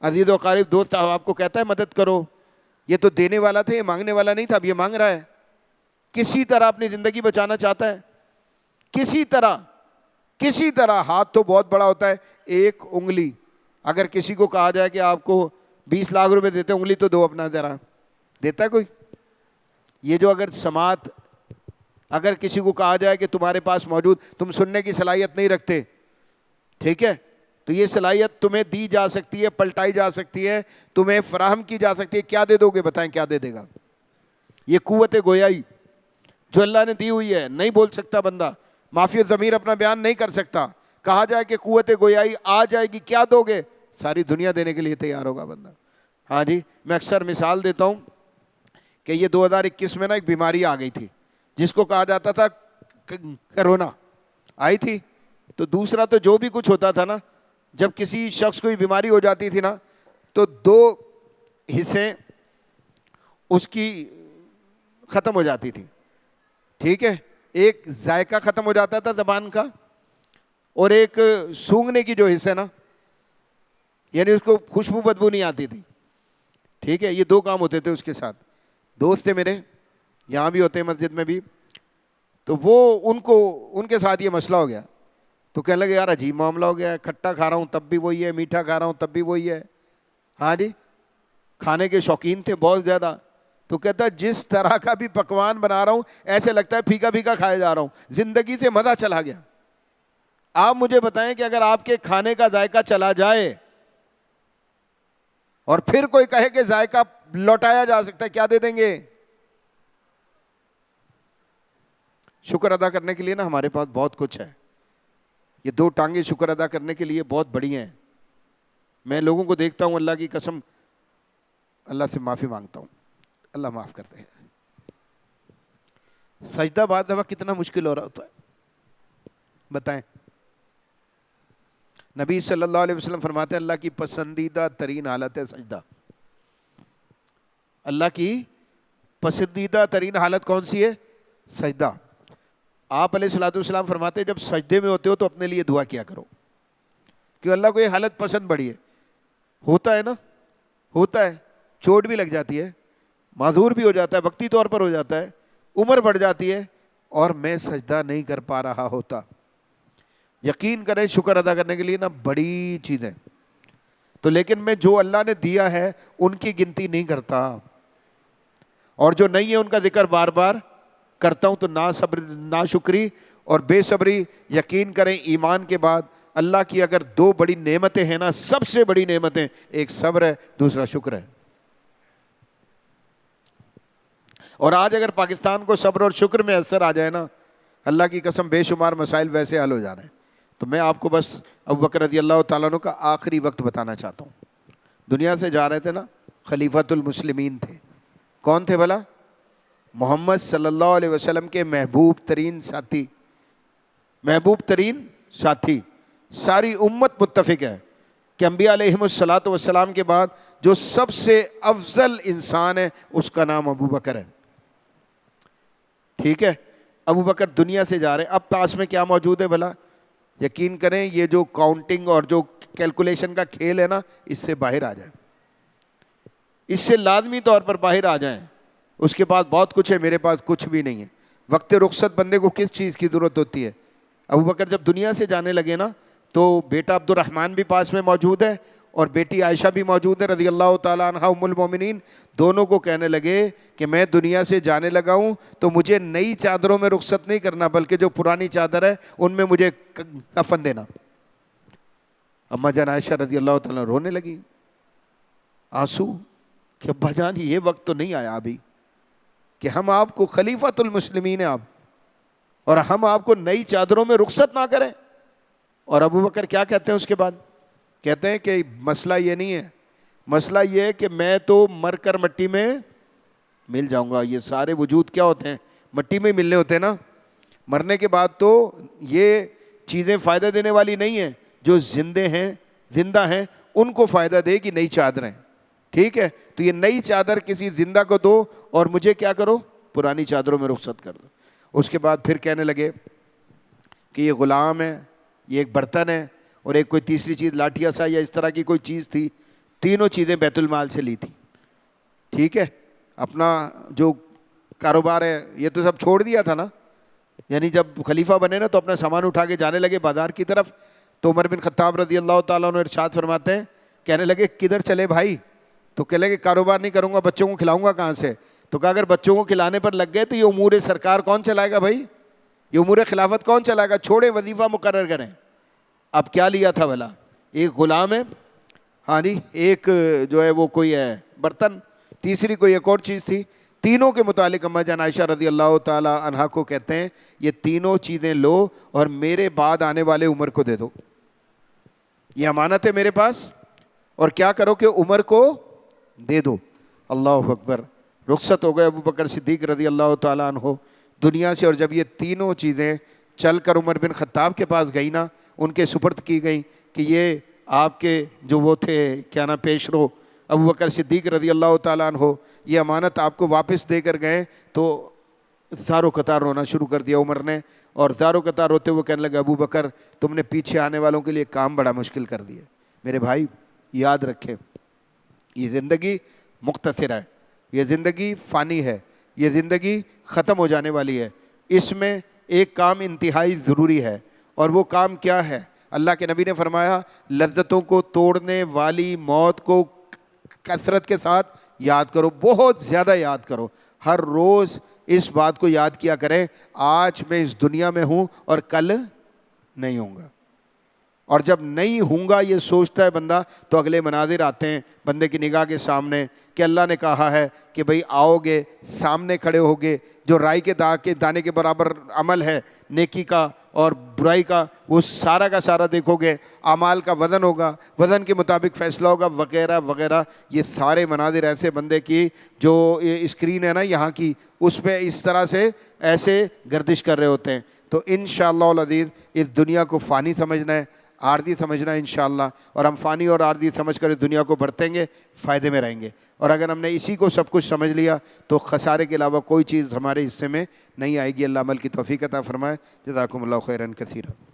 عزیز و قریب دوست آپ کو کہتا ہے مدد کرو، یہ تو دینے والا تھا، یہ مانگنے والا نہیں تھا، اب یہ مانگ رہا ہے۔ کسی طرح اپنی زندگی بچانا چاہتا ہے، کسی طرح۔ ہاتھ تو بہت بڑا ہوتا ہے، ایک انگلی، اگر کسی کو کہا جائے کہ آپ کو 20 لاکھ روپے دیتے، انگلی تو دو اپنا ذرا، دیتا ہے کوئی؟ یہ جو اگر سماعت، اگر کسی کو کہا جائے کہ تمہارے پاس موجود، تم سننے کی صلاحیت نہیں رکھتے، ٹھیک ہے، تو یہ صلاحیت تمہیں دی جا سکتی ہے، پلٹائی جا سکتی ہے، تمہیں فراہم کی جا سکتی ہے، کیا دے دو گے؟ بتائیں کیا دے دے گا؟ یہ قوت گویائی جو اللہ نے دی ہوئی ہے، نہیں بول سکتا بندہ، معافی الضمیر اپنا بیان نہیں کر سکتا۔ کہا جائے کہ قوت گویائی آ جائے گی، کیا دو گے؟ ساری دنیا دینے کے لیے تیار ہوگا بندہ۔ ہاں جی، میں اکثر مثال دیتا ہوں کہ یہ 2021 میں نا ایک بیماری آ گئی تھی جس کو کہا جاتا تھا کرونا، آئی تھی۔ تو دوسرا تو جو بھی کچھ ہوتا تھا نا، جب کسی شخص کو یہ بیماری ہو جاتی تھی نا تو 2 حصے اس کی ختم ہو جاتی تھی، ٹھیک ہے، ایک ذائقہ ختم ہو جاتا تھا زبان کا، اور ایک سونگھنے کی جو حصہ نا یعنی اس کو خوشبو بدبو نہیں آتی تھی. ٹھیک ہے, یہ 2 کام ہوتے تھے اس کے ساتھ. دوست تھے میرے, یہاں بھی ہوتے ہیں مسجد میں بھی, تو وہ ان کے ساتھ یہ مسئلہ ہو گیا. تو کہنے لگے یار عجیب معاملہ ہو گیا ہے, کھٹا کھا رہا ہوں تب بھی وہی ہے, میٹھا کھا رہا ہوں تب بھی وہی ہے. ہاں جی, کھانے کے شوقین تھے بہت زیادہ. تو کہتا ہے جس طرح کا بھی پکوان بنا رہا ہوں ایسے لگتا ہے پھیکا پھیکا کھایا جا رہا ہوں, زندگی سے مزہ چلا گیا. آپ مجھے بتائیں کہ اگر آپ کے کھانے کا ذائقہ چلا جائے اور پھر کوئی کہے کہ ذائقہ لوٹایا جا سکتا ہے, کیا دے دیں گے؟ شکر ادا کرنے کے لیے نا ہمارے پاس بہت کچھ ہے. یہ 2 ٹانگیں شکر ادا کرنے کے لیے بہت بڑی ہیں. میں لوگوں کو دیکھتا ہوں, اللہ کی قسم, اللہ سے معافی مانگتا ہوں, اللہ معاف کرتے ہیں. سجدہ بعد دفعہ کتنا مشکل ہو رہا ہوتا ہے, بتائیں. نبی صلی اللہ علیہ وسلم فرماتے ہیں اللہ کی پسندیدہ ترین حالت ہے سجدہ. اللہ کی پسندیدہ ترین حالت کون سی ہے؟ سجدہ. آپ علیہ الصلوۃ والسلام فرماتے ہیں جب سجدے میں ہوتے ہو تو اپنے لیے دعا کیا کرو, کہ اللہ کو یہ حالت پسند بڑی ہے. ہوتا ہے نا, ہوتا ہے, چوٹ بھی لگ جاتی ہے, معذور بھی ہو جاتا ہے, وقتی طور پر ہو جاتا ہے, عمر بڑھ جاتی ہے, اور میں سجدہ نہیں کر پا رہا ہوتا. یقین کریں شکر ادا کرنے کے لیے نا بڑی چیز ہے. تو لیکن میں جو اللہ نے دیا ہے ان کی گنتی نہیں کرتا, اور جو نہیں ہے ان کا ذکر بار بار کرتا ہوں. تو ناشکری اور بے صبری, یقین کریں ایمان کے بعد اللہ کی اگر 2 بڑی نعمتیں ہیں نا, سب سے بڑی نعمتیں, ایک صبر ہے, دوسرا شکر ہے. اور آج اگر پاکستان کو صبر اور شکر میں اثر آ جائے نا, اللہ کی قسم بے شمار مسائل ویسے حل ہو جانے. تو میں آپ کو بس ابو بکر رضی اللہ تعالیٰ عنہ کا آخری وقت بتانا چاہتا ہوں. دنیا سے جا رہے تھے نا, خلیفۃ المسلمین تھے. کون تھے بھلا؟ محمد صلی اللہ علیہ وسلم کے محبوب ترین ساتھی. محبوب ترین ساتھی. ساری امت متفق ہے کہ انبیاء علیہم الصلوۃ والسلام کے بعد جو سب سے افضل انسان ہے اس کا نام ابو بکر ہے. ٹھیک ہے, ابو بکر دنیا سے جا رہے ہیں. اب پاس میں کیا موجود ہے بھلا؟ یقین کریں یہ جو کاؤنٹنگ اور جو کیلکولیشن کا کھیل ہے نا, اس سے باہر آ جائیں, اس سے لازمی طور پر باہر آ جائیں. اس کے بعد بہت کچھ ہے, میرے پاس کچھ بھی نہیں ہے. وقت رخصت بندے کو کس چیز کی ضرورت ہوتی ہے؟ ابو بکر جب دنیا سے جانے لگے نا, تو بیٹا عبد الرحمن بھی پاس میں موجود ہے اور بیٹی عائشہ بھی موجود ہے رضی اللہ تعالیٰ عنہا ام المومنین. دونوں کو کہنے لگے کہ میں دنیا سے جانے لگا ہوں تو مجھے نئی چادروں میں رخصت نہیں کرنا, بلکہ جو پرانی چادر ہے ان میں مجھے کفن دینا. اما جان عائشہ رضی اللہ تعالیٰ رونے لگی, آنسو, کہ ابا جان یہ وقت تو نہیں آیا ابھی کہ ہم آپ کو, خلیفۃ المسلمین ہیں آپ, اور ہم آپ کو نئی چادروں میں رخصت نہ کریں. اور ابو بکر کیا کہتے ہیں اس کے بعد؟ کہتے ہیں کہ مسئلہ یہ نہیں ہے, مسئلہ یہ ہے کہ میں تو مر کر مٹی میں مل جاؤں گا. یہ سارے وجود کیا ہوتے ہیں؟ مٹی میں ملنے ہوتے ہیں نا. مرنے کے بعد تو یہ چیزیں فائدہ دینے والی نہیں ہیں. جو زندہ ہیں ان کو فائدہ دے گی نئی چادریں. ٹھیک ہے, تو یہ نئی چادر کسی زندہ کو دو اور مجھے کیا کرو, پرانی چادروں میں رخصت کر دو. اس کے بعد پھر کہنے لگے کہ یہ غلام ہے, یہ ایک برتن ہے, اور ایک کوئی تیسری چیز لاٹھیا سا یا اس طرح کی کوئی چیز تھی. تینوں چیزیں بیت المال سے لی تھی. ٹھیک ہے, اپنا جو کاروبار ہے یہ تو سب چھوڑ دیا تھا نا. یعنی جب خلیفہ بنے نا تو اپنا سامان اٹھا کے جانے لگے بازار کی طرف. تو عمر بن خطاب رضی اللہ تعالیٰ عنہ ارشاد فرماتے ہیں, کہنے لگے کدھر چلے بھائی؟ تو کہنے لگے کاروبار نہیں کروں گا, بچوں کو کھلاؤں گا کہاں سے؟ تو کہا اگر بچوں کو کھلانے پر لگ گئے تو یہ امور سرکار کون چلائے گا بھائی؟ یہ امور خلافت کون چلائے گا؟ چھوڑے, وظیفہ مقرر کریں. اب کیا لیا تھا بھلا؟ ایک غلام ہے, ہاں جی, ایک جو ہے وہ کوئی ہے برتن, تیسری کوئی ایک اور چیز تھی. تینوں کے متعلق اما جان عائشہ رضی اللہ تعالی عنہا کو کہتے ہیں یہ تینوں چیزیں لو اور میرے بعد آنے والے عمر کو دے دو. یہ امانت ہے میرے پاس, اور کیا کرو کہ عمر کو دے دو. اللہ اکبر. رخصت ہو گئے ابو بکر صدیق رضی اللہ تعالیٰ عنہ دنیا سے. اور جب یہ تینوں چیزیں چل کر عمر بن خطاب کے پاس گئی نا, ان کے سپرد کی گئی کہ یہ آپ کے جو وہ تھے کیا نا پیش رو ابو بکر صدیق رضی اللہ تعالیٰ عنہ, یہ امانت آپ کو واپس دے کر گئے. تو زاروں قطار رونا شروع کر دیا عمر نے, اور زاروں قطار روتے ہوئے کہنے لگا ابو بکر تم نے پیچھے آنے والوں کے لیے کام بڑا مشکل کر دیا. میرے بھائی یاد رکھیں یہ زندگی مختصر ہے، یہ زندگی فانی ہے، یہ زندگی ختم ہو جانے والی ہے، اس میں ایک کام انتہائی ضروری ہے، اور وہ کام کیا ہے؟ اللہ کے نبی نے فرمایا لذتوں کو توڑنے والی موت کو کثرت کے ساتھ یاد کرو، بہت زیادہ یاد کرو، ہر روز اس بات کو یاد کیا کریں آج میں اس دنیا میں ہوں اور کل نہیں ہوں گا، اور جب نہیں ہوں گا یہ سوچتا ہے بندہ تو اگلے مناظر آتے ہیں بندے کی نگاہ کے سامنے کہ اللہ نے کہا ہے کہ بھئی آؤ گے، سامنے کھڑے ہوگے، جو رائی کے دانے کے برابر عمل ہے نیکی کا اور برائی کا وہ سارا کا سارا دیکھو گے، اعمال کا وزن ہوگا، وزن کے مطابق فیصلہ ہوگا وغیرہ وغیرہ، یہ سارے مناظر ایسے بندے کی جو اسکرین ہے نا یہاں کی اس پہ اس طرح سے ایسے گردش کر رہے ہوتے ہیں۔ تو انشاءاللہ العزیز اس دنیا کو فانی سمجھنا ہے، عارضی سمجھنا ہے انشاءاللہ، اور ہم فانی اور عارضی سمجھ کر اس دنیا کو برتیں گے، فائدے میں رہیں گے، اور اگر ہم نے اسی کو سب کچھ سمجھ لیا تو خسارے کے علاوہ کوئی چیز ہمارے حصے میں نہیں آئے گی۔ اللہ عمل کی توفیق عطا فرمائے۔ جزاکم اللہ خیرا کثیرا۔